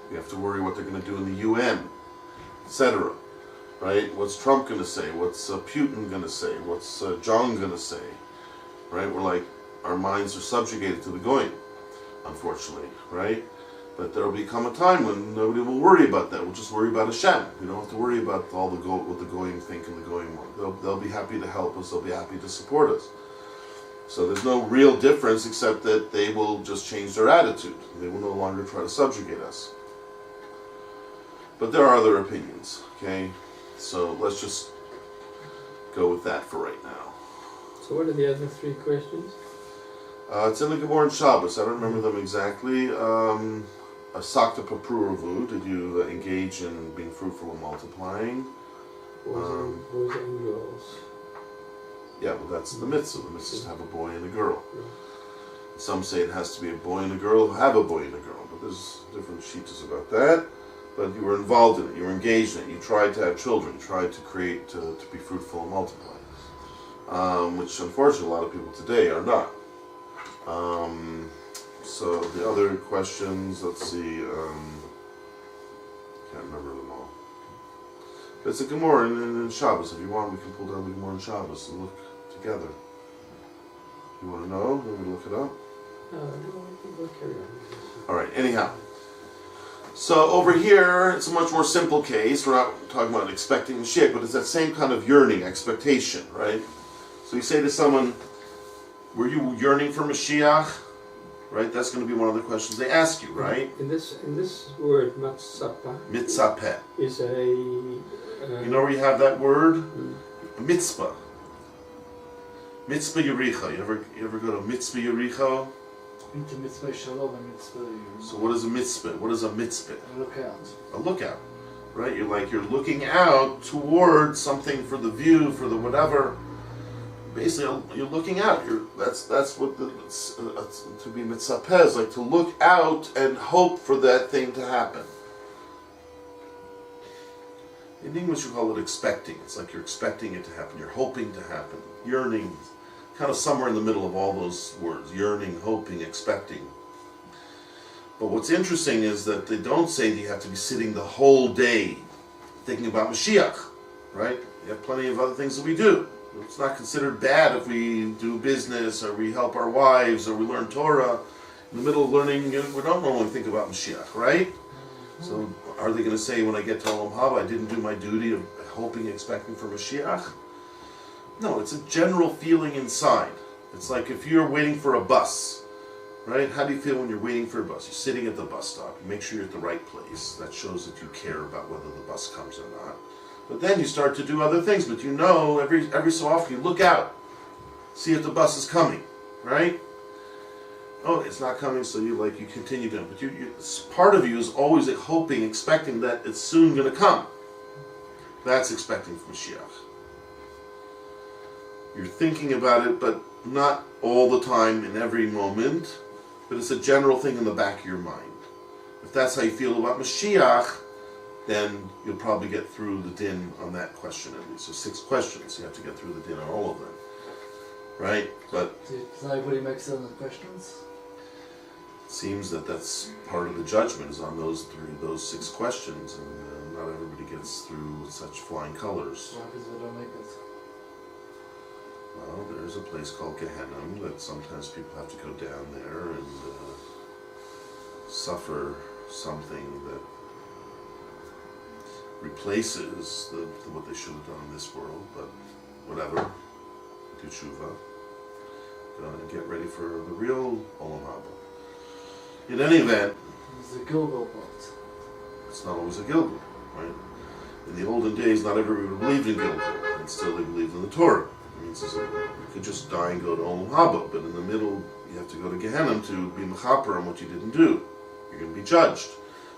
You have to worry what they're going to do in the UN, etc. right? What's Trump going to say? What's Putin going to say? What's John going to say? Right? We're like, our minds are subjugated to the goyim, unfortunately, right? But there will become a time when nobody will worry about that. We'll just worry about Hashem. We don't have to worry about all what the goyim think and the goyim want. They'll be happy to help us. They'll be happy to support us. So there's no real difference except that they will just change their attitude. They will no longer try to subjugate us. But there are other opinions, okay? So let's just go with that for right now. So what are the other three questions? It's in the Gemora and Shabbos. I don't remember them exactly. Sakta papuravu, did you engage in being fruitful and multiplying? Boys and girls. Yeah, well that's the mitzvah. The mitzvah is to have a boy and a girl. Yeah. Some say it has to be a boy and a girl who have a boy and a girl, but there's different shittas about that. But you were involved in it, you were engaged in it, you tried to have children, you tried to create, to be fruitful and multiply. Which unfortunately a lot of people today are not. So the other questions, let's see, can't remember them all. But it's a Gemora in Shabbos. If you want, we can pull down the Gemora in Shabbos and look together. You want to know? You want me to look it up? No, carry on. Alright, anyhow. So over here, it's a much more simple case. We're not talking about expecting Mashiach, but it's that same kind of yearning, expectation, right? So you say to someone, were you yearning for Mashiach? Right? That's going to be one of the questions they ask you, right? In this word, matzapa, Mitzapeh. is a... You know where you have that word? A mitzvah. Mitzvah Yericho. You ever go to Mitzvah Yericho? Mitzvah Shalom and Mitzvah. So what is a mitzvah? What is a mitzvah? A lookout. A lookout. Right? You're looking out towards something for the view, for the whatever. Basically, you're looking out. That's what to be mitzapeh is like, to look out and hope for that thing to happen. In English, you call it expecting. It's like you're expecting it to happen. You're hoping to happen. Yearning, kind of somewhere in the middle of all those words. Yearning, hoping, expecting. But what's interesting is that they don't say that you have to be sitting the whole day thinking about Mashiach, right? You have plenty of other things that we do. It's not considered bad if we do business, or we help our wives, or we learn Torah. In the middle of learning, we don't normally think about Mashiach, right? So are they going to say when I get to Olam Haba, I didn't do my duty of hoping, expecting for Mashiach? No, it's a general feeling inside. It's like if you're waiting for a bus, right? How do you feel when you're waiting for a bus? You're sitting at the bus stop. You make sure you're at the right place. That shows that you care about whether the bus comes or not. But then you start to do other things. But you know, every so often you look out, see if the bus is coming, right? Oh, it's not coming, so you continue doing it. But part of you is always hoping, expecting that it's soon going to come. That's expecting from Mashiach. You're thinking about it, but not all the time in every moment. But it's a general thing in the back of your mind. If that's how you feel about Mashiach, then you'll probably get through the din on that question at least. So 6 questions, you have to get through the din on all of them. Right? But does anybody make some of the questions? It seems that that's part of the judgment is on those 6 questions, and not everybody gets through with such flying colors. Why? Because they don't make it. Well, there's a place called Gehenna that sometimes people have to go down there and suffer something that replaces what they should have done in this world, but whatever, do tshuva, and get ready for the real Olam Haba. In any event, It's a Gilgal part. it's not always a Gilgal, right? In the olden days, not everybody believed in Gilgal, and still they believed in the Torah. It means you could just die and go to Olam Haba, but in the middle, you have to go to Gehenna to be mechaper on what you didn't do. You're going to be judged.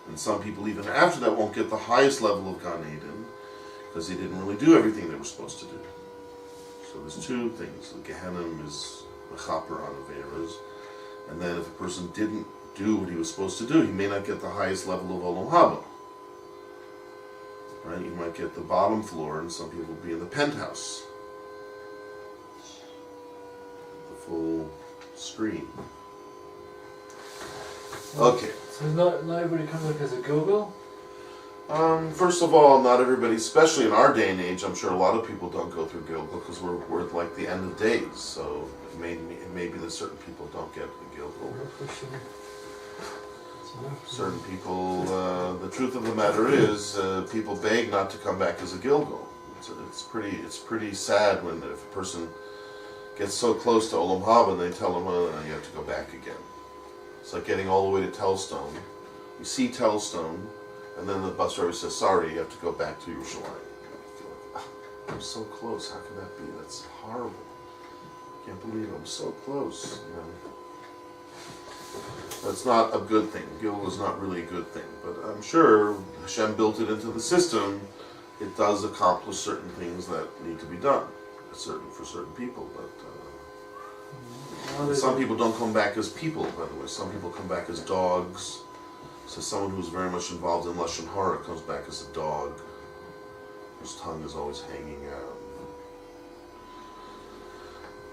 And some people, even after that, won't get the highest level of Gan Eden because they didn't really do everything they were supposed to do. So there's 2 things. The Gehenna is mechaper on Averas, and then if a person didn't do what he was supposed to do, he may not get the highest level of Olam Haba. Right? You might get the bottom floor, and some people will be in the penthouse. The full screen. Okay. So not everybody comes up as a Gilgal? First of all, not everybody, especially in our day and age, I'm sure a lot of people don't go through Gilgal because we're at like the end of days. So it may be that certain people don't get the Gilgal. Certain people, the truth of the matter is, people beg not to come back as a Gilgal. It's pretty sad when if a person gets so close to Olam Haba and they tell them, you have to go back again. It's like getting all the way to Telstone. You see Telstone, and then the bus driver says, sorry, you have to go back to Yerushalayim. I'm so close, how can that be? That's horrible. I can't believe I'm so close. You know? That's not a good thing. Gilgal is not really a good thing. But I'm sure Hashem built it into the system. It does accomplish certain things that need to be done for certain people. But some people don't come back as people, by the way. Some people come back as dogs. So someone who's very much involved in Lashon Hara comes back as a dog, whose tongue is always hanging out.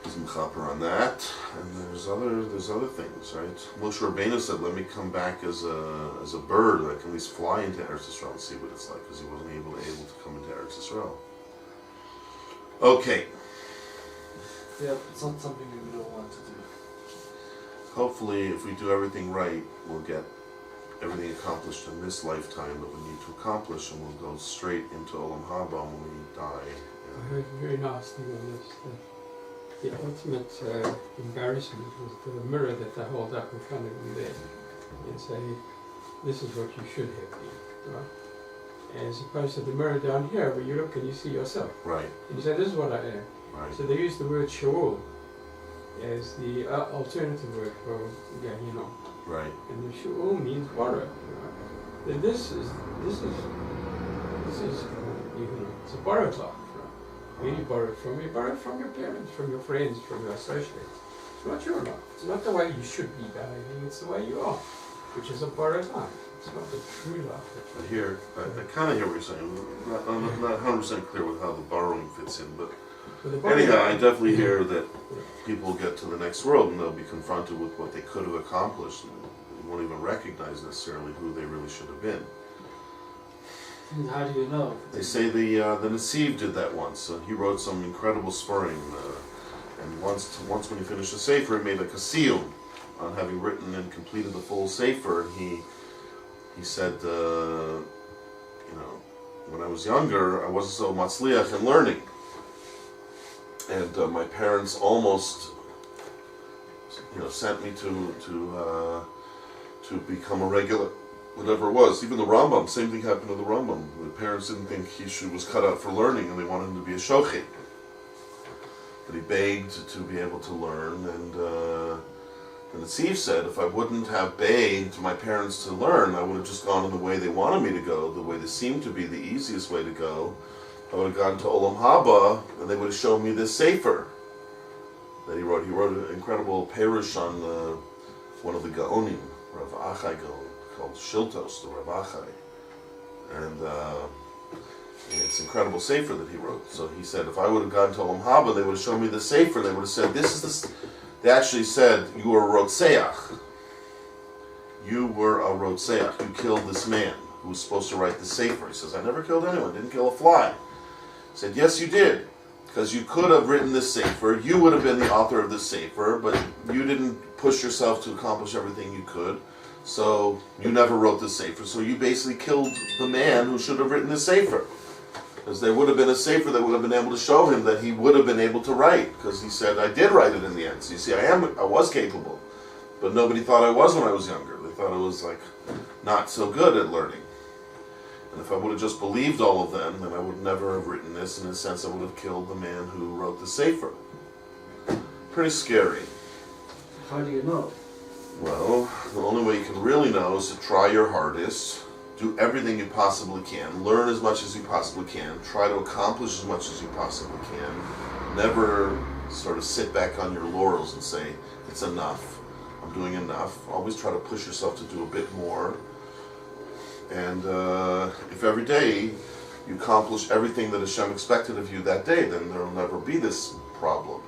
He's mechaper on that, and there's other things, right? Moshe Rabbeinu said, "Let me come back as a bird, that I can at least fly into Eretz Yisrael and see what it's like," because he wasn't able to come into Eretz Yisrael. Okay. Yeah, it's not something we don't want to do. Hopefully, if we do everything right, we'll get everything accomplished in this lifetime that we need to accomplish, and we'll go straight into Olam Haba when we die. I heard a very nice thing on this. The ultimate embarrassment was the mirror that they hold up in front of you there and say, this is what you should have been, right? As opposed to the mirror down here where you look and you see yourself. Right. And you say, this is what I am. Right. So they use the word Shaul as the alternative word for Gehinnom. Right. And the Shaul means borrow. Right? Then this is it's a borrowed life. Where you borrow it from? You borrow it from your parents, from your friends, from your associates. It's not your life. It's not the way you should be behaving. It's the way you are, which is a borrowed life. It's not the true life. I kind of hear what you're saying. I'm not 100% clear with how the borrowing fits in, but anyhow, I definitely hear that people get to the next world and they'll be confronted with what they could have accomplished and they won't even recognize necessarily who they really should have been. And how do you know? They say the Nasiv did that once. He wrote some incredible spurim, and once when he finished the Sefer, he made like a seal on having written and completed the full Sefer. And he said, when I was younger, I wasn't so matzliach in learning, and my parents almost, sent me to become a regular. Whatever it was, even the Rambam, same thing happened to the Rambam. The parents didn't think he was cut out for learning, and they wanted him to be a shochet. But he begged to be able to learn, and the Nasiv said, if I wouldn't have begged my parents to learn, I would have just gone in the way they wanted me to go, the way that seemed to be the easiest way to go. I would have gone to Olam Haba, and they would have shown me this Sefer that he wrote. He wrote an incredible perush on one of the Gaonim, Rav Achai Gaon, called Shiltos, the Rav Achai, and it's an incredible Sefer that he wrote. So he said, if I would have gone to Olam Haba, they would have shown me the Sefer. They would have said, they actually said, you were a Rotseach. You were a Rotseach. You killed this man who was supposed to write the Sefer. He says, I never killed anyone. Didn't kill a fly. He said, yes, you did. Because you could have written this Sefer. You would have been the author of this Sefer, but you didn't push yourself to accomplish everything you could. So you never wrote the Sefer. So you basically killed the man who should have written the Sefer. Because there would have been a Sefer that would have been able to show him that he would have been able to write. Because he said, I did write it in the end. So you see, I was capable. But nobody thought I was when I was younger. They thought I was not so good at learning. And if I would have just believed all of them, then I would never have written this. In a sense, I would have killed the man who wrote the Sefer. Pretty scary. How do you know? Well, the only way you can really know is to try your hardest, do everything you possibly can, learn as much as you possibly can, try to accomplish as much as you possibly can. Never sort of sit back on your laurels and say, it's enough, I'm doing enough. Always try to push yourself to do a bit more. And if every day you accomplish everything that Hashem expected of you that day, then there will never be this problem.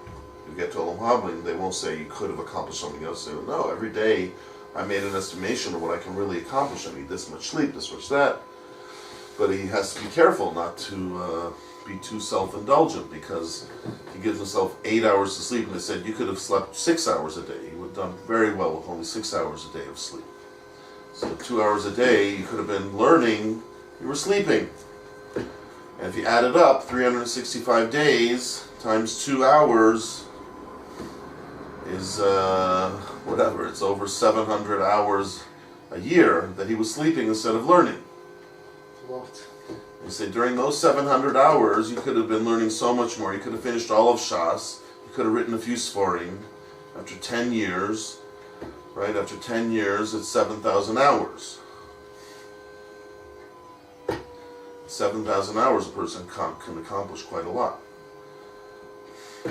You get to Olam Haba and they won't say you could have accomplished something else. They will, no, every day I made an estimation of what I can really accomplish. I need this much sleep, this much that. But he has to be careful not to be too self-indulgent, because he gives himself 8 hours to sleep, and they said you could have slept 6 hours a day. You would have done very well with only 6 hours a day of sleep. So 2 hours a day, you could have been learning, you were sleeping. And if you add it up, 365 days times 2 hours is, whatever, it's over 700 hours a year that he was sleeping instead of learning. What? You say during those 700 hours, you could have been learning so much more. You could have finished all of Shas. You could have written a few Sforim. After 10 years, right? After 10 years, it's 7,000 hours. 7,000 hours a person can accomplish quite a lot.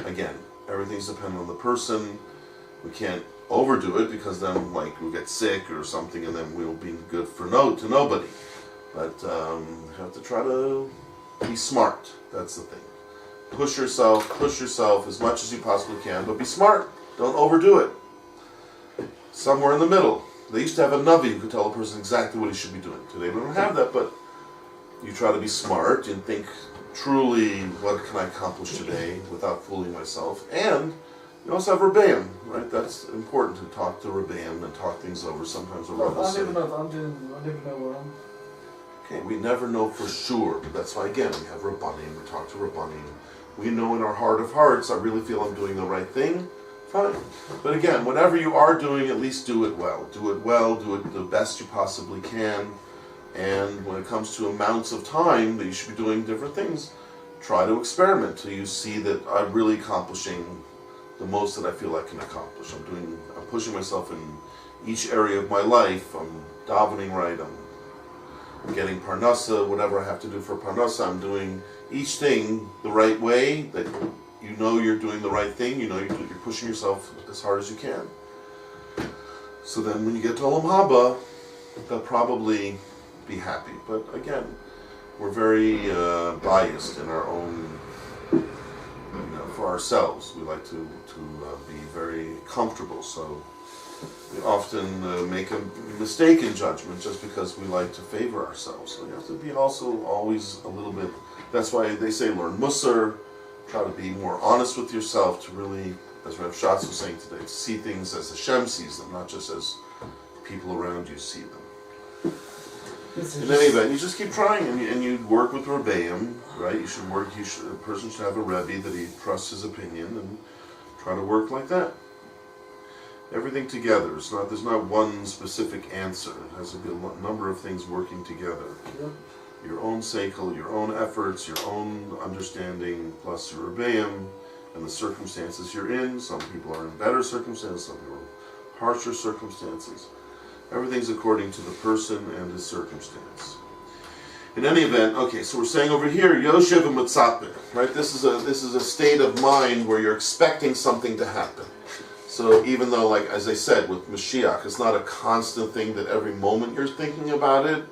Again, everything's dependent on the person. We can't overdo it, because then like we'll get sick or something, and then we'll be good for to nobody. But you have to try to be smart. That's the thing. Push yourself as much as you possibly can, but be smart. Don't overdo it. Somewhere in the middle. They used to have a Navi who could tell a person exactly what he should be doing. Today we don't have that, but you try to be smart and think truly, what can I accomplish today without fooling myself? And you also have Rebbeim, right? That's important to talk to Rebbeim and talk things over. Sometimes I don't even know if I'm doing, I don't even know what I'm... Okay, we never know for sure, but that's why, again, we have Rabbanim, we talk to Rabbanim. We know in our heart of hearts, I really feel I'm doing the right thing, fine. But again, whatever you are doing, at least do it well. Do it well, do it the best you possibly can. And when it comes to amounts of time that you should be doing different things, try to experiment till you see that I'm really accomplishing the most that I feel I can accomplish. I'm pushing myself in each area of my life. I'm davening right, I'm getting parnasa, whatever I have to do for parnasa, I'm doing each thing the right way, that you know you're doing the right thing, you know you're pushing yourself as hard as you can. So then when you get to Olam Haba, they'll probably be happy. But again, we're very biased in our own, for ourselves. We like to be very comfortable, so we often make a mistake in judgment just because we like to favor ourselves. So you have to be also always a little bit, that's why they say learn Musar, try to be more honest with yourself, to really, as Rav Shatz was saying today, to see things as Hashem sees them, not just as people around you see them. In any event, you just keep trying, and you work with Rebbeim, right? A person should have a Rebbe that he trusts his opinion, and try to work like that. Everything together. There's not one specific answer. It has to be a number of things working together. Yep. Your own seichel, your own efforts, your own understanding, plus your Rebbeim, and the circumstances you're in. Some people are in better circumstances, some people are in harsher circumstances. Everything's according to the person and his circumstance. In any event, okay, so we're saying over here, Yoshev and Mitzapeh, right? This is a state of mind where you're expecting something to happen. So even though, like as I said, with Mashiach, it's not a constant thing that every moment you're thinking about it.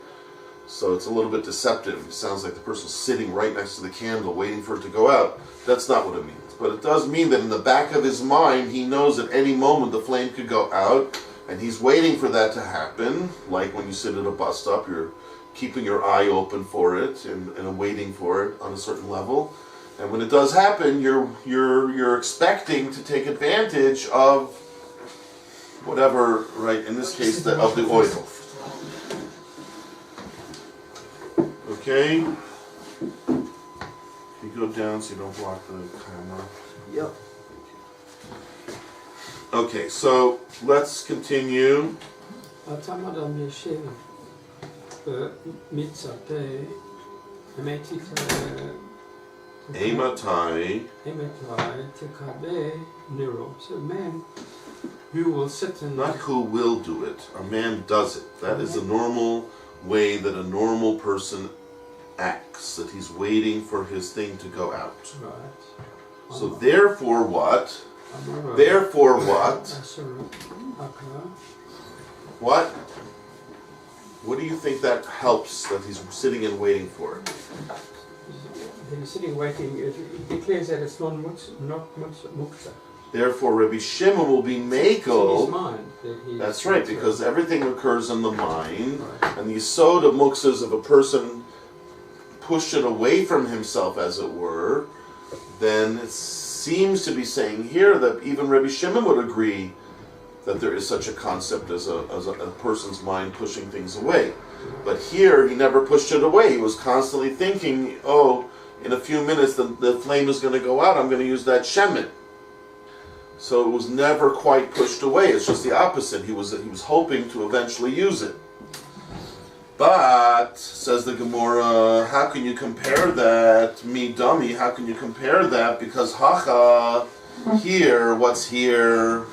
So it's a little bit deceptive. It sounds like the person's sitting right next to the candle, waiting for it to go out. That's not what it means. But it does mean that in the back of his mind, he knows at any moment the flame could go out. And he's waiting for that to happen, like when you sit at a bus stop, you're keeping your eye open for it and waiting for it on a certain level. And when it does happen, you're expecting to take advantage of whatever, right? In this case, of the oil. Okay. You go down so you don't block the camera. Yep. Okay, so let's continue. Ematai. So man who will sit in... Not who will do it, a man does it. That is the normal way that a normal person acts, that he's waiting for his thing to go out. Right. So therefore what? Therefore what? What? What do you think that helps, that he's sitting and waiting for? He's sitting waiting, it declares that it's not muksa. Therefore Rabbi Shimon will be makel. That's right, because everything occurs in the mind, right. And the yesod of muksas of a person push it away from himself, as it were, then it seems to be saying here that even Rabbi Shimon would agree that there is such a concept as a person's mind pushing things away. But here, he never pushed it away. He was constantly thinking, oh, in a few minutes the flame is going to go out, I'm going to use that shemen. So it was never quite pushed away. It's just the opposite. He was hoping to eventually use it. But, says the Gemora, how can you compare that? Me dummy, how can you compare that? Because hacha, here, what's here?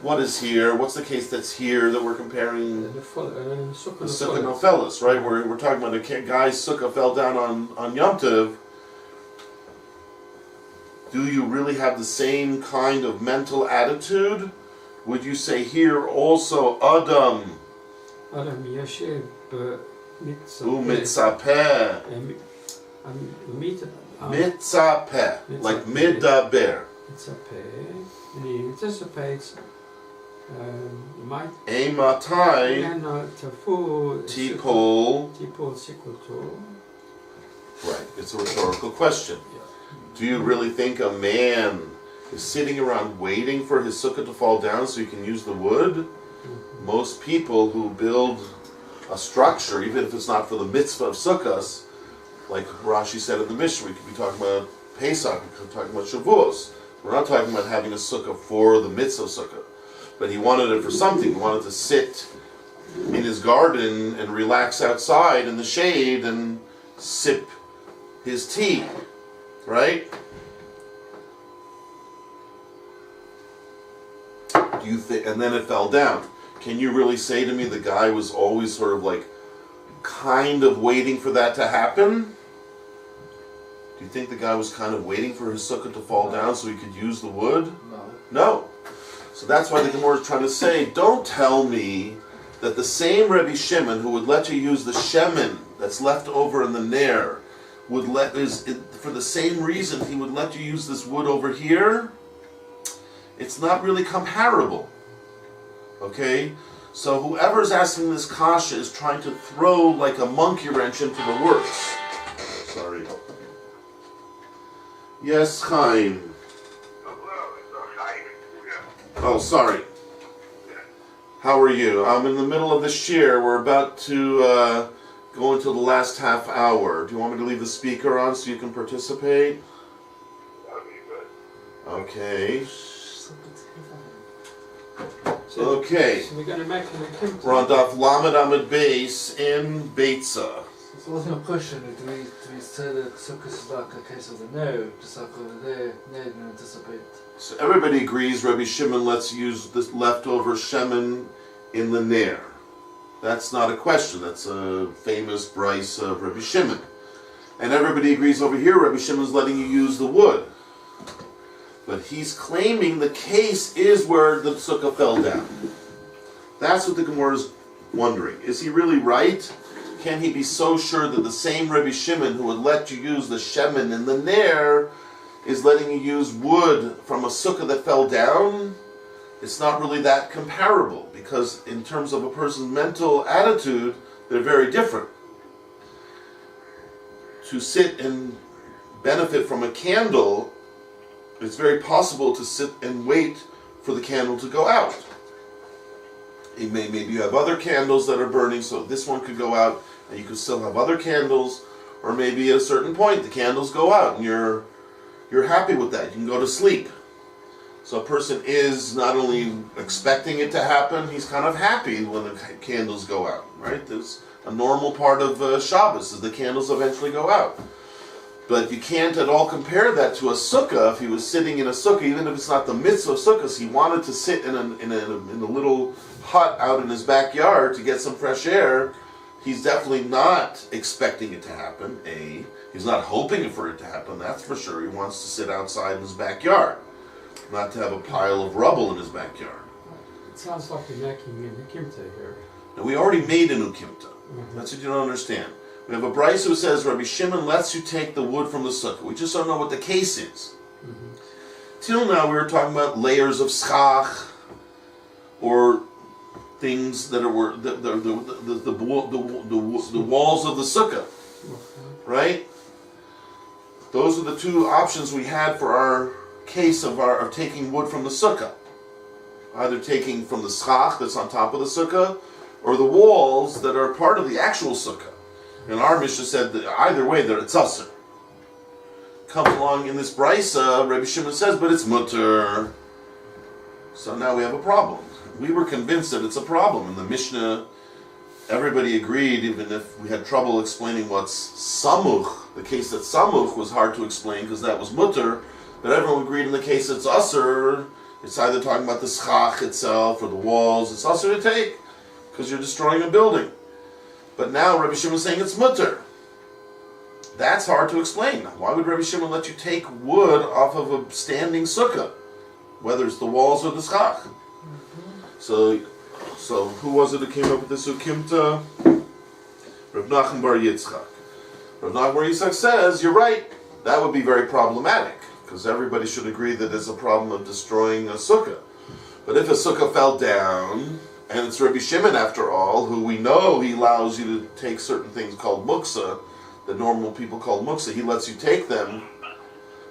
What is here? What's the case that's here that we're comparing? The sukkah nofelis, right? We're talking about a guy's sukkah fell down on Yom Tov. Do you really have the same kind of mental attitude? Would you say here also Adam yeshiv mitzapeh, mitzapeh, like midaber. Mitzapeh, and he anticipates. Eimatai tipol. Right, it's a rhetorical question. Do you really think a man is sitting around waiting for his sukkah to fall down so he can use the wood? Most people who build a structure, even if it's not for the mitzvah of sukkahs, like Rashi said in the Mishnah, we could be talking about Pesach, we could be talking about Shavuos. We're not talking about having a sukkah for the mitzvah sukkah. But he wanted it for something. He wanted to sit in his garden and relax outside in the shade and sip his tea. Right? Do you think? And then it fell down. Can you really say to me the guy was always sort of like kind of waiting for that to happen? Do you think the guy was kind of waiting for his sukkah to fall down so he could use the wood? No. So that's why the Gemora is trying to say, don't tell me that the same Rabbi Shimon who would let you use the shemen that's left over in the nair for the same reason he would let you use this wood over here. It's not really comparable. Okay? So whoever's asking this kasha is trying to throw like a monkey wrench into the works. Sorry. Yes, Chaim. Oh, sorry. How are you? I'm in the middle of the shir. We're about to go into the last half hour. Do you want me to leave the speaker on so you can participate? That would be good. Okay. So we're going to make an attempt. We're on Daf Lamed Amid Beis in Beitsa. So what's my question? Do we say that sukkah is like a case of the no, just like over there, didn't anticipate? So everybody agrees Rabbi Shimon lets you use this leftover shemen in the nair. That's not a question. That's a famous bryce of Rabbi Shimon. And everybody agrees over here Rabbi Shimon's letting you use the wood. But he's claiming the case is where the sukkah fell down. That's what the Gemora is wondering. Is he really right? Can he be so sure that the same Rabbi Shimon who would let you use the shemen in the nair is letting you use wood from a sukkah that fell down? It's not really that comparable, because in terms of a person's mental attitude, they're very different. To sit and benefit from a candle, it's very possible to sit and wait for the candle to go out. Maybe you have other candles that are burning, so this one could go out, and you could still have other candles, or maybe at a certain point the candles go out, and you're happy with that. You can go to sleep. So a person is not only expecting it to happen, he's kind of happy when the candles go out, right? There's a normal part of Shabbos is the candles eventually go out. But you can't at all compare that to a sukkah. If he was sitting in a sukkah, even if it's not the mitzvah of sukkahs, he wanted to sit in a little hut out in his backyard to get some fresh air. He's definitely not expecting it to happen. He's not hoping for it to happen, that's for sure. He wants to sit outside in his backyard, not to have a pile of rubble in his backyard. It sounds like you're making an ukimta here. Now, we already made an ukimta. That's what you don't understand. We have a bryce who says Rabbi Shimon lets you take the wood from the sukkah. We just don't know what the case is. Till now we were talking about layers of schach, or things that were the walls of the sukkah. right? Those are the two options we had for our case of taking wood from the sukkah. Either taking from the schach that's on top of the sukkah, or the walls that are part of the actual sukkah. And our Mishnah said that either way, they're tzasser. Comes along in this Beitsa, Rabbi Shimon says, but it's mutter. So now we have a problem. We were convinced that it's a problem. In the Mishnah, everybody agreed, even if we had trouble explaining what's samuch. The case that samuch was hard to explain because that was mutter, but everyone agreed in the case that's usser, it's either talking about the schach itself or the walls. It's usser to take because you're destroying a building. But now Rabbi Shimon is saying it's mutter. That's hard to explain. Why would Rabbi Shimon let you take wood off of a standing sukkah, whether it's the walls or the schach? So who was it that came up with this ukimta? Rav Nachman bar Yitzchak. Rav Nachman bar Yitzchak says, you're right, that would be very problematic, because everybody should agree that there's a problem of destroying a sukkah. But if a sukkah fell down, and it's Rabbi Shimon after all, who we know he allows you to take certain things called muksa, that normal people call muksa, he lets you take them,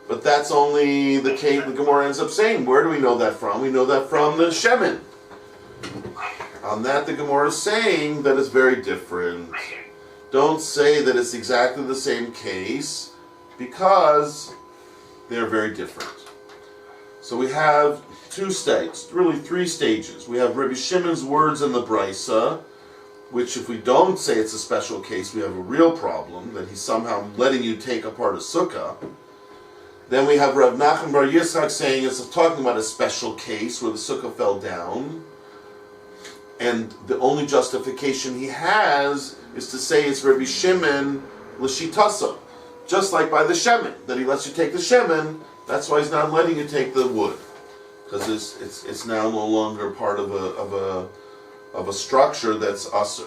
but that's only the case the Gemora ends up saying. Where do we know that from? We know that from the Shemin. On that, the Gemora is saying that it's very different. Don't say that it's exactly the same case, because they're very different. So we have two stages, really three stages. We have Rabbi Shimon's words in the Beitsa, which if we don't say it's a special case, we have a real problem, that he's somehow letting you take apart a sukkah. Then we have Rav Nachman bar Yitzchak saying it's talking about a special case where the sukkah fell down, and the only justification he has is to say it's Rabbi Shimon l'shitasa, just like by the shemen, that he lets you take the shemen. That's why he's not letting you take the wood, because it's now no longer part of a structure that's usher.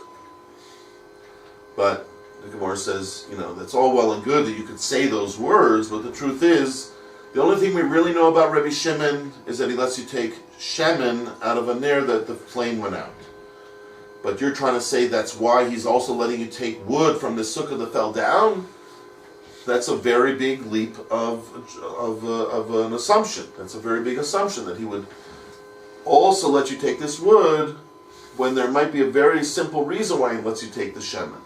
But the Gemara says, that's all well and good that you could say those words, but the truth is, the only thing we really know about Rabbi Shimon is that he lets you take shemen out of a ner that the flame went out. But you're trying to say that's why he's also letting you take wood from the sukkah that fell down? That's a very big leap of an assumption. That's a very big assumption that he would also let you take this wood when there might be a very simple reason why he lets you take the shemen.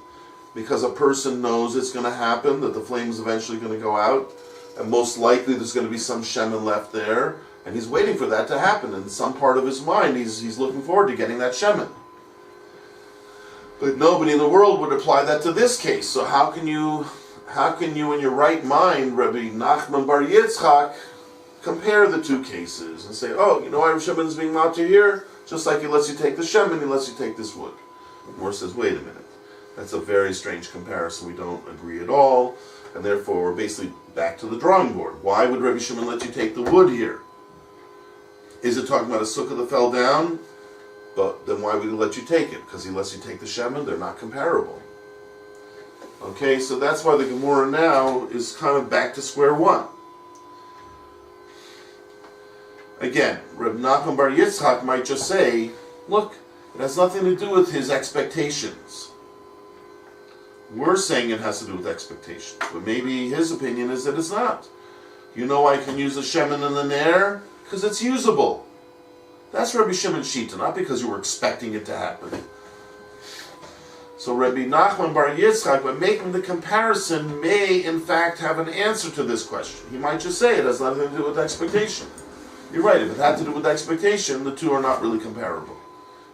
Because a person knows it's going to happen, that the flame is eventually going to go out, and most likely there's going to be some shemen left there, and he's waiting for that to happen. In some part of his mind, he's looking forward to getting that shemen. But nobody in the world would apply that to this case. So how can you in your right mind, Rabbi Nachman bar Yitzchak, compare the two cases and say, oh, you know why Rabbi Shimon is being matir here? Just like he lets you take the shemen, he lets you take this wood. Moore says, wait a minute. That's a very strange comparison. We don't agree at all. And therefore, we're basically back to the drawing board. Why would Rabbi Shimon let you take the wood here? Is it talking about a sukkah that fell down? But then why would he let you take it? Because he lets you take the shemen? They're not comparable. Okay, so that's why the Gemora now is kind of back to square one. Again, Reb Nachman bar Yitzchak might just say, look, it has nothing to do with his expectations. We're saying it has to do with expectations, but maybe his opinion is that it's not. You know I can use the shemen in the ner? Because it's usable. That's Rabbi Shimon Shita, not because you were expecting it to happen. So Rabbi Nachman bar Yitzchak, by making the comparison, may in fact have an answer to this question. He might just say it has nothing to do with expectation. You're right, if it had to do with expectation, the two are not really comparable.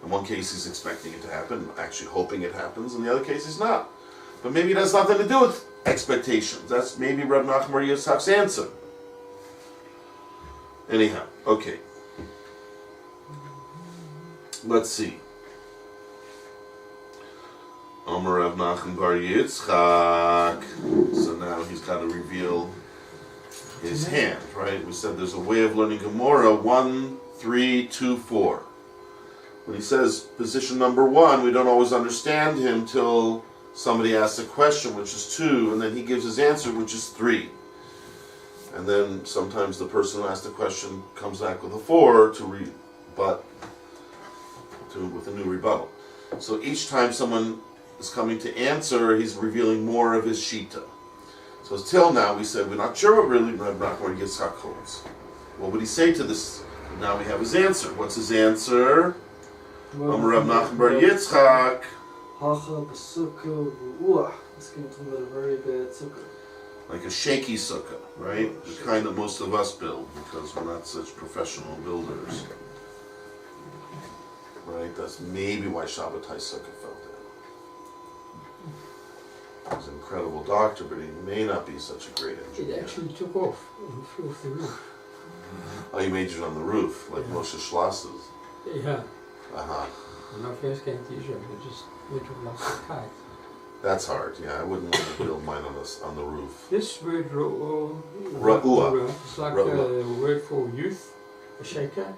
In one case he's expecting it to happen, actually hoping it happens, in the other case he's not. But maybe it has nothing to do with expectations. That's maybe Rabbi Nachman bar Yitzchak's answer. Anyhow, okay. Let's see. Omer Rav Nachman bar Yitzchak. So now he's got to reveal his hand, right? We said there's a way of learning Gemora, 1, 3, 2, 4. When he says position number 1, we don't always understand him till somebody asks a question, which is 2, and then he gives his answer, which is 3. And then sometimes the person who asked the question comes back with a 4 to rebut, with a new rebuttal. So each time someone is coming to answer, he's revealing more of his shita. So till now we said we're not sure what really Reb Nachman Yitzchak holds. What would he say to this? Now we have his answer. What's his answer? Reb Nachman Bar Yitzchak. Hacha b'sukkah v'uach. This came from a very bad sukkah. Like a shaky sukkah, right? The kind that most of us build because we're not such professional builders. Right? That's maybe why Shabbatai Sukkah fell down. He's an incredible doctor, but he may not be such a great engineer. It actually took off and flew off the roof. Oh, you majored on the roof, like Moshe Schloss's. Yeah. Uh-huh. When I first came to Israel, we just went to like a kite. That's hard, yeah. I wouldn't want to build mine on the roof. This word Ra'ua. It's like Ra'ua. a word for youth, a shaker.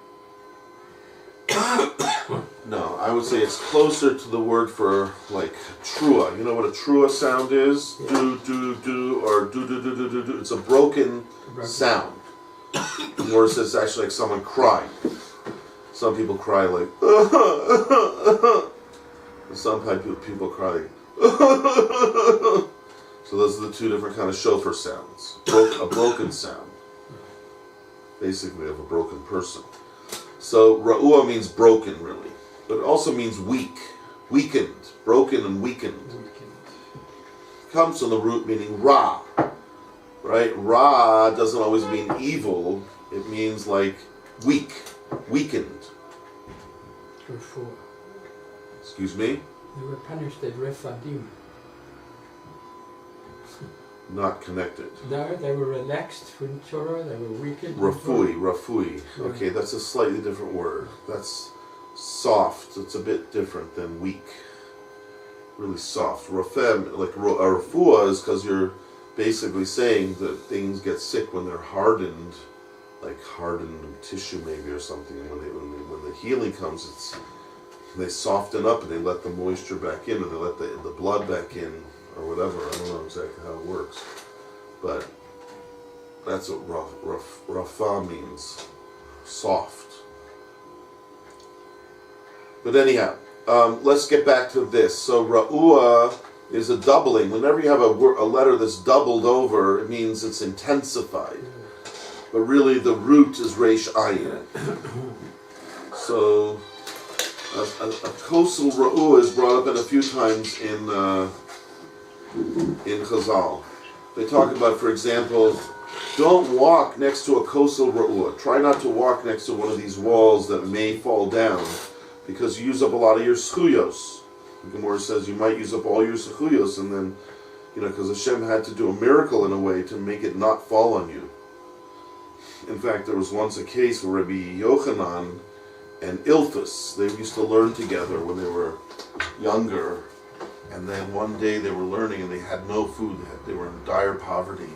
No, I would say it's closer to the word for like trua. You know what a trua sound is? Yeah. Do, do, do, or do, do, do, do, do, do. It's a broken sound. Or it's actually like someone crying. Some people cry like, and some people cry like, so those are the two different kind of shofar sounds. A broken sound, basically of a broken person. So ra'ua means broken, really, but it also means weak, weakened, broken and weakened. Comes from the root meaning ra, right? Ra doesn't always mean evil. It means like weak, weakened. Before. Excuse me? They were punished at Rephadim. Not connected. No, they were relaxed for Torah, they were weakened. Rafui. Yeah. Okay, that's a slightly different word. That's soft. It's a bit different than weak. Really soft. Rafem, like rafua, is because you're basically saying that things get sick when they're hardened, like hardened tissue maybe or something. And when the healing comes, they soften up and they let the moisture back in, and they let the blood back in, or whatever. I don't know exactly how it works, but that's what rafa means, soft. But anyhow, let's get back to this. So ra'ua is a doubling. Whenever you have a letter that's doubled over, it means it's intensified. But really the root is reish ayin. So a kosel ra'ua is brought up in a few times in Chazal. They talk about, for example, don't walk next to a kosel ra'ua. Try not to walk next to one of these walls that may fall down, because you use up a lot of your schuyos. The Gemora says you might use up all your schuyos, and then, because Hashem had to do a miracle in a way to make it not fall on you. In fact, there was once a case where Rabbi Yochanan and Ilfus, they used to learn together when they were younger, and then one day they were learning and they had no food. They were in dire poverty,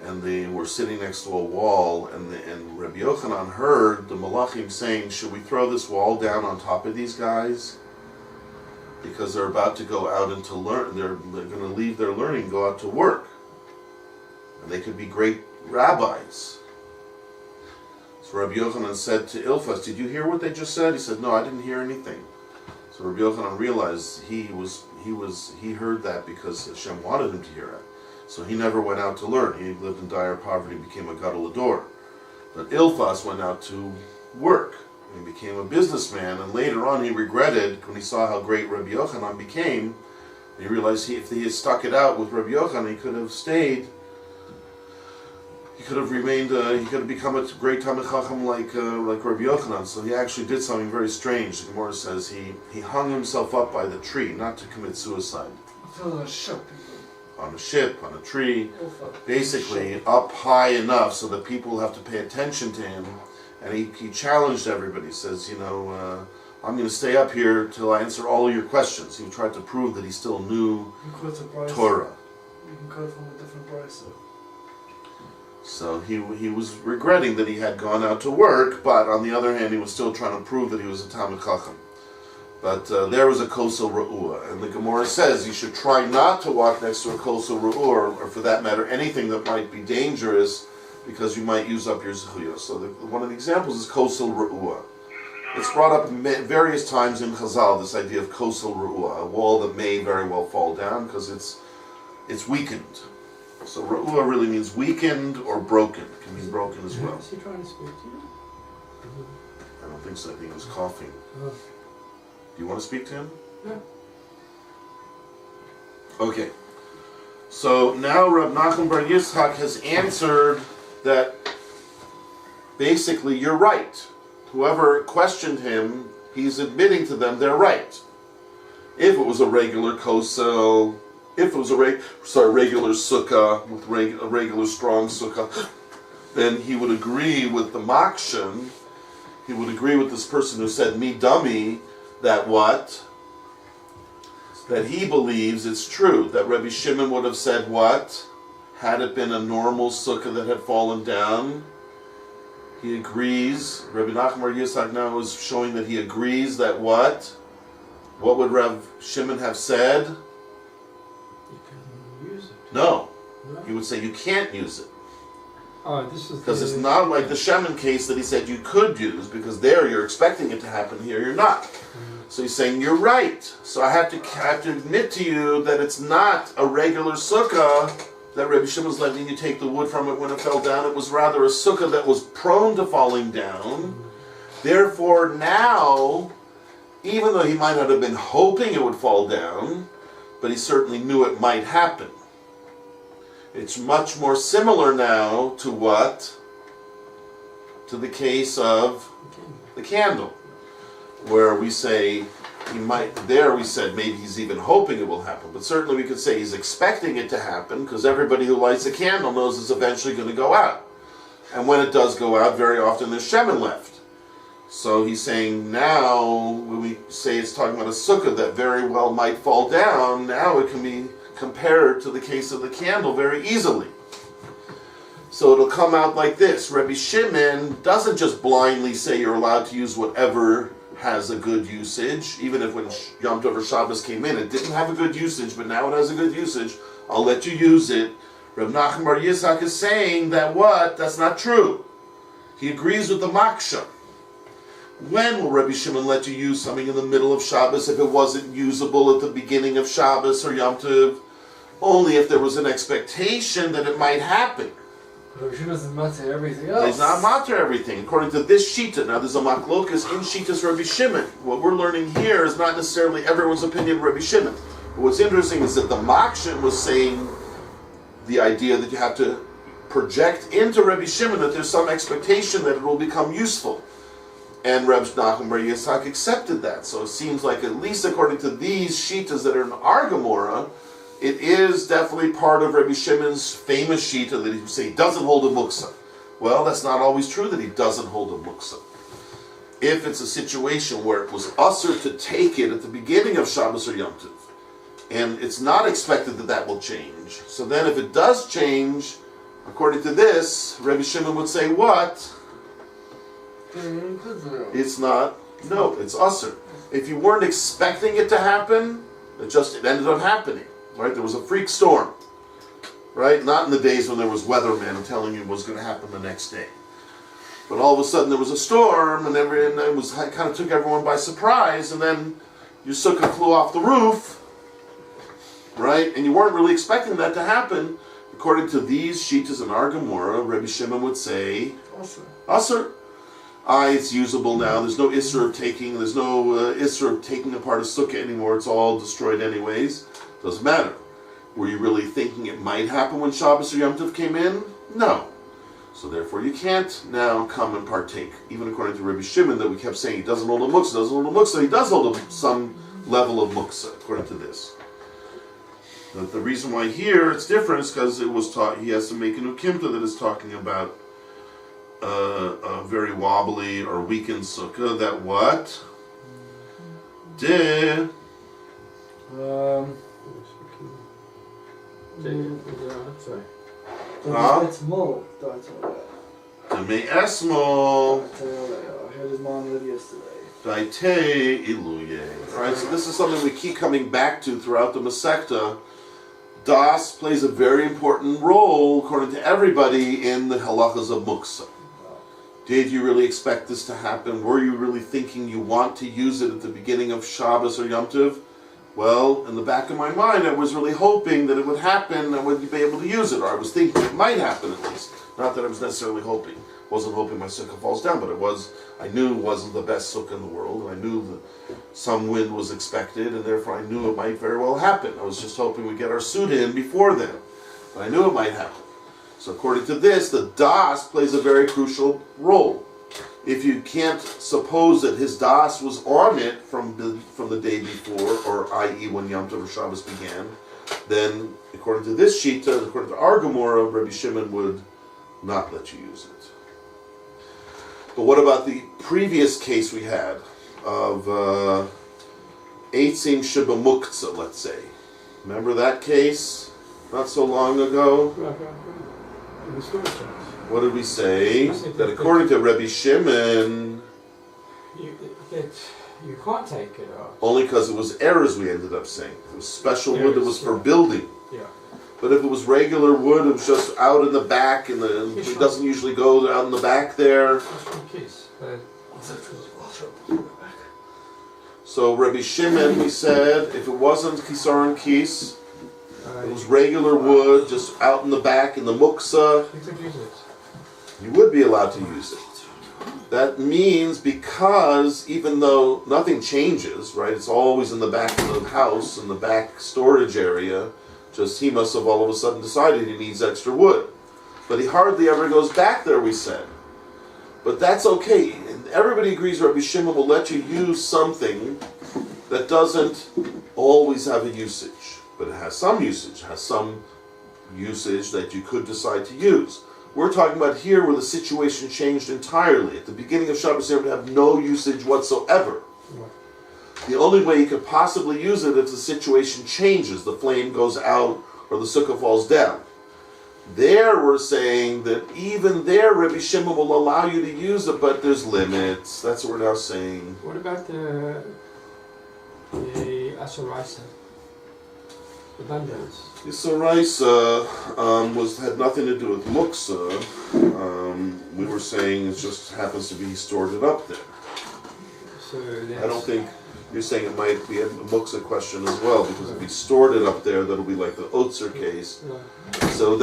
and they were sitting next to a wall, and Rabbi Yochanan heard the Malachim saying, should we throw this wall down on top of these guys? Because they're about to go out and to learn. They're going to leave their learning and go out to work. And they could be great rabbis. So Rabbi Yochanan said to Ilfas, did you hear what they just said? He said, no, I didn't hear anything. So Rabbi Yochanan realized he heard that because Hashem wanted him to hear it. So he never went out to learn. He lived in dire poverty, became a gadol hador. But Ilfas went out to work and became a businessman. And later on, he regretted when he saw how great Rabbi Yochanan became. He realized if he had stuck it out with Rabbi Yochanan, he could have stayed. He could have remained. He could have become a great Talmid Chacham like Rabbi Yochanan. So he actually did something very strange. The Gemora says he hung himself up by the tree, not to commit suicide. On a ship, on a tree, basically up high enough so that people have to pay attention to him. And he challenged everybody. He says, I'm going to stay up here till I answer all your questions. He tried to prove that he still knew Torah. You can cut from a different price. So he was regretting that he had gone out to work, but on the other hand, he was still trying to prove that he was a Talmid Chacham. But there was a kosel ra'ua, and the Gemora says you should try not to walk next to a kosel ra'ua, or for that matter, anything that might be dangerous, because you might use up your zechuyos. So one of the examples is kosel ra'ua. It's brought up various times in Chazal, this idea of kosel ra'ua, a wall that may very well fall down because it's weakened. So Ru'ah really means weakened or broken. It can mean broken as well. Is he trying to speak to you? I don't think so. I think he was coughing. Oh. Do you want to speak to him? Yeah. Okay. So now Reb Nachum Bar Yitzchak has answered that basically you're right. Whoever questioned him, he's admitting to them they're right. If it was a regular kosel, if it was a regular sukkah, with a regular strong sukkah, then he would agree with the makshan. He would agree with this person who said, me dummy, that what? That he believes it's true. That Rabbi Shimon would have said what? Had it been a normal sukkah that had fallen down, he agrees. Rabbi Nachum Bar Yitzchak now is showing that he agrees that what? What would Rabbi Shimon have said? You can use it. No. No? He would say you can't use it. Oh, this is Because it's not like the Shemin case that he said you could use, because there you're expecting it to happen, here you're not. So he's saying you're right. So I have to admit to you that it's not a regular sukkah that Rabbi Shimon was letting you take the wood from it when it fell down. It was rather a sukkah that was prone to falling down. Therefore now, even though he might not have been hoping it would fall down, but he certainly knew it might happen. It's much more similar now to what? To the case of the candle, where we say he might, there we said maybe he's even hoping it will happen, but certainly we could say he's expecting it to happen, because everybody who lights a candle knows it's eventually going to go out. And when it does go out, very often there's shemen left. So he's saying now, when we say it's talking about a sukkah that very well might fall down, now it can be compared to the case of the candle very easily. So it'll come out like this. Rabbi Shimon doesn't just blindly say you're allowed to use whatever has a good usage, even if when Yom Tov or Shabbos came in, it didn't have a good usage, but now it has a good usage, I'll let you use it. Reb Nachum Bar Yitzchak is saying that what? That's not true. He agrees with the Maksha. When will Rabbi Shimon let you use something in the middle of Shabbos if it wasn't usable at the beginning of Shabbos or Yom Tov? Only if there was an expectation that it might happen. Rabbi Shimon doesn't matter everything else. It's not matter everything. According to this Shita, now there's a Maklokas in Shita's Rabbi Shimon. What we're learning here is not necessarily everyone's opinion of Rabbi Shimon. But what's interesting is that the Makshin was saying the idea that you have to project into Rabbi Shimon that there's some expectation that it will become useful. And Reb Nachum Bar Yitzchak accepted that. So it seems like, at least according to these Shitas that are in our Gemora, it is definitely part of Rabbi Shimon's famous Shita that he would say he doesn't hold a muksa. Well, that's not always true that he doesn't hold a muksa. If it's a situation where it was usher to take it at the beginning of Shabbos or Yom Tov, and it's not expected that that will change, so then if it does change, according to this, Rabbi Shimon would say what? It's not, no, it's usher. If you weren't expecting it to happen, it ended up happening. Right? There was a freak storm. Right? Not in the days when there was weathermen telling you what was going to happen the next day. But all of a sudden there was a storm, and it kind of took everyone by surprise, and then your sukkah flew off the roof. Right? And you weren't really expecting that to happen. According to these Shitas in our Gemora, Rabbi Shimon would say, Asr. It's usable now. There's no Isser of taking. There's no Isser of taking apart a sukkah anymore. It's all destroyed anyways. Doesn't matter. Were you really thinking it might happen when Shabbos or Yom Tov came in? No. So therefore you can't now come and partake. Even according to Rabbi Shimon, that we kept saying he doesn't hold a muksa, he does hold some level of muksa, according to this. But the reason why here it's different is because it was taught, he has to make an ukimta that is talking about a very wobbly or weakened sukkah that what? It's more. May esmo. I heard his mom live yesterday. Right, so this is something we keep coming back to throughout the Masechta. Das plays a very important role, according to everybody, in the halachas of muksa. Did you really expect this to happen? Were you really thinking you want to use it at the beginning of Shabbos or Yom Tov? Well, in the back of my mind, I was really hoping that it would happen, I would be able to use it, or I was thinking it might happen at least. Not that I was necessarily hoping. Wasn't hoping my sukkah falls down, but I knew it wasn't the best sukkah in the world, and I knew that some wind was expected, and therefore I knew it might very well happen. I was just hoping we'd get our suda in before then, but I knew it might happen. So according to this, the das plays a very crucial role. If you can't suppose that his das was on it from the day before, or i.e. when Yom Tov or Shabbos began, then according to this shita, according to our Gemora, Rabbi Shimon would not let you use it. But what about the previous case we had of Eitzim Sheba Muktzah, let's say? Remember that case not so long ago? In the story chart. What did we say? That according to Rabbi Shimon, you can't take it out. only because it was errors, we ended up saying. It was special wood that was for building. Yeah. But if it was regular wood, it was just out in the back, and it doesn't usually go out in the back there. So Rabbi Shimon, we said, if it wasn't Kisaron Kis, it was regular wood, just out in the back in the muksa, You could use it. you would be allowed to use it. That means because even though nothing changes, right, it's always in the back of the house, in the back storage area, just he must have all of a sudden decided he needs extra wood. But he hardly ever goes back there, we said. But that's okay. And everybody agrees Rabbi Shimon will let you use something that doesn't always have a usage. But it has some usage. It has some usage that you could decide to use. We're talking about here where the situation changed entirely. At the beginning of Shabbos, it would have no usage whatsoever. The only way you could possibly use it if the situation changes, the flame goes out or the sukkah falls down. There we're saying that even there Rabbi Shimon will allow you to use it, but there's limits. That's what we're now saying. What about the Asoraisa? Abundance. The Soraisa had nothing to do with Muksa. We were saying it just happens to be stored it up there. So I don't think you're saying it might be a Muksa question as well, because if he stored it up there, that'll be like the Otzer case. So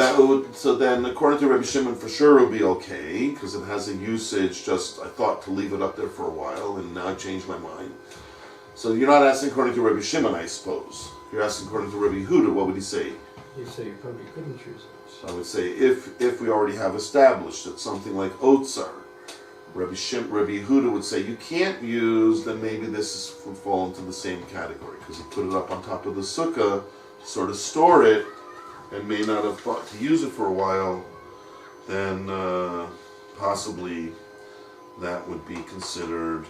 then, according to Rabbi Shimon, for sure it would be okay, because it has a usage. Just I thought to leave it up there for a while, and now I changed my mind. So you're not asking according to Rabbi Shimon, I suppose. You're asking according to Rabbi Huda. What would he say? He'd say you probably couldn't choose it. I would say if we already have established that something like Otzar, Rabbi Yehuda would say you can't use, then maybe this would fall into the same category, because he put it up on top of the sukkah to sort of store it, and may not have thought to use it for a while, then possibly that would be considered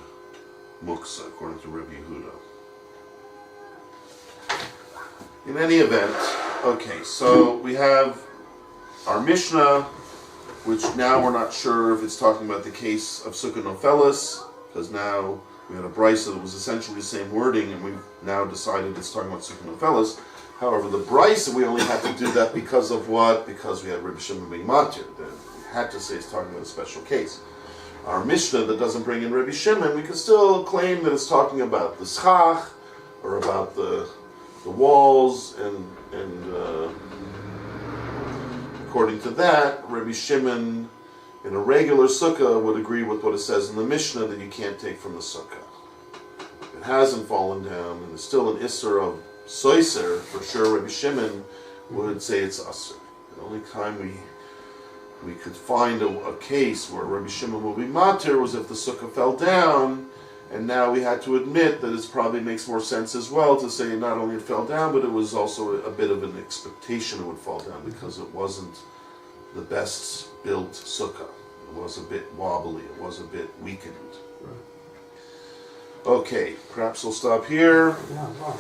muksa, according to Rabbi Yehuda. In any event, okay, so we have our Mishnah, which now we're not sure if it's talking about the case of Sukkah Nofelis, because now we had a Beitsa that was essentially the same wording, and we've now decided it's talking about Sukkah Nofelis. However, the Beitsa, we only had to do that because of what? Because we had Rabbi Shimon being matir. We had to say it's talking about a special case. Our Mishnah that doesn't bring in Rabbi Shimon, we can still claim that it's talking about the schach, or about the walls, and according to that, Rabbi Shimon in a regular sukkah would agree with what it says in the Mishnah that you can't take from the sukkah. If it hasn't fallen down and there's still an isser of soiser, for sure Rabbi Shimon would say it's asr. The only time we could find a case where Rabbi Shimon will be matir was if the sukkah fell down, and now we had to admit that it probably makes more sense as well to say not only it fell down, but it was also a bit of an expectation it would fall down, because it wasn't the best built sukkah. It was a bit wobbly, it was a bit weakened. Okay, perhaps we'll stop here. Yeah, wow.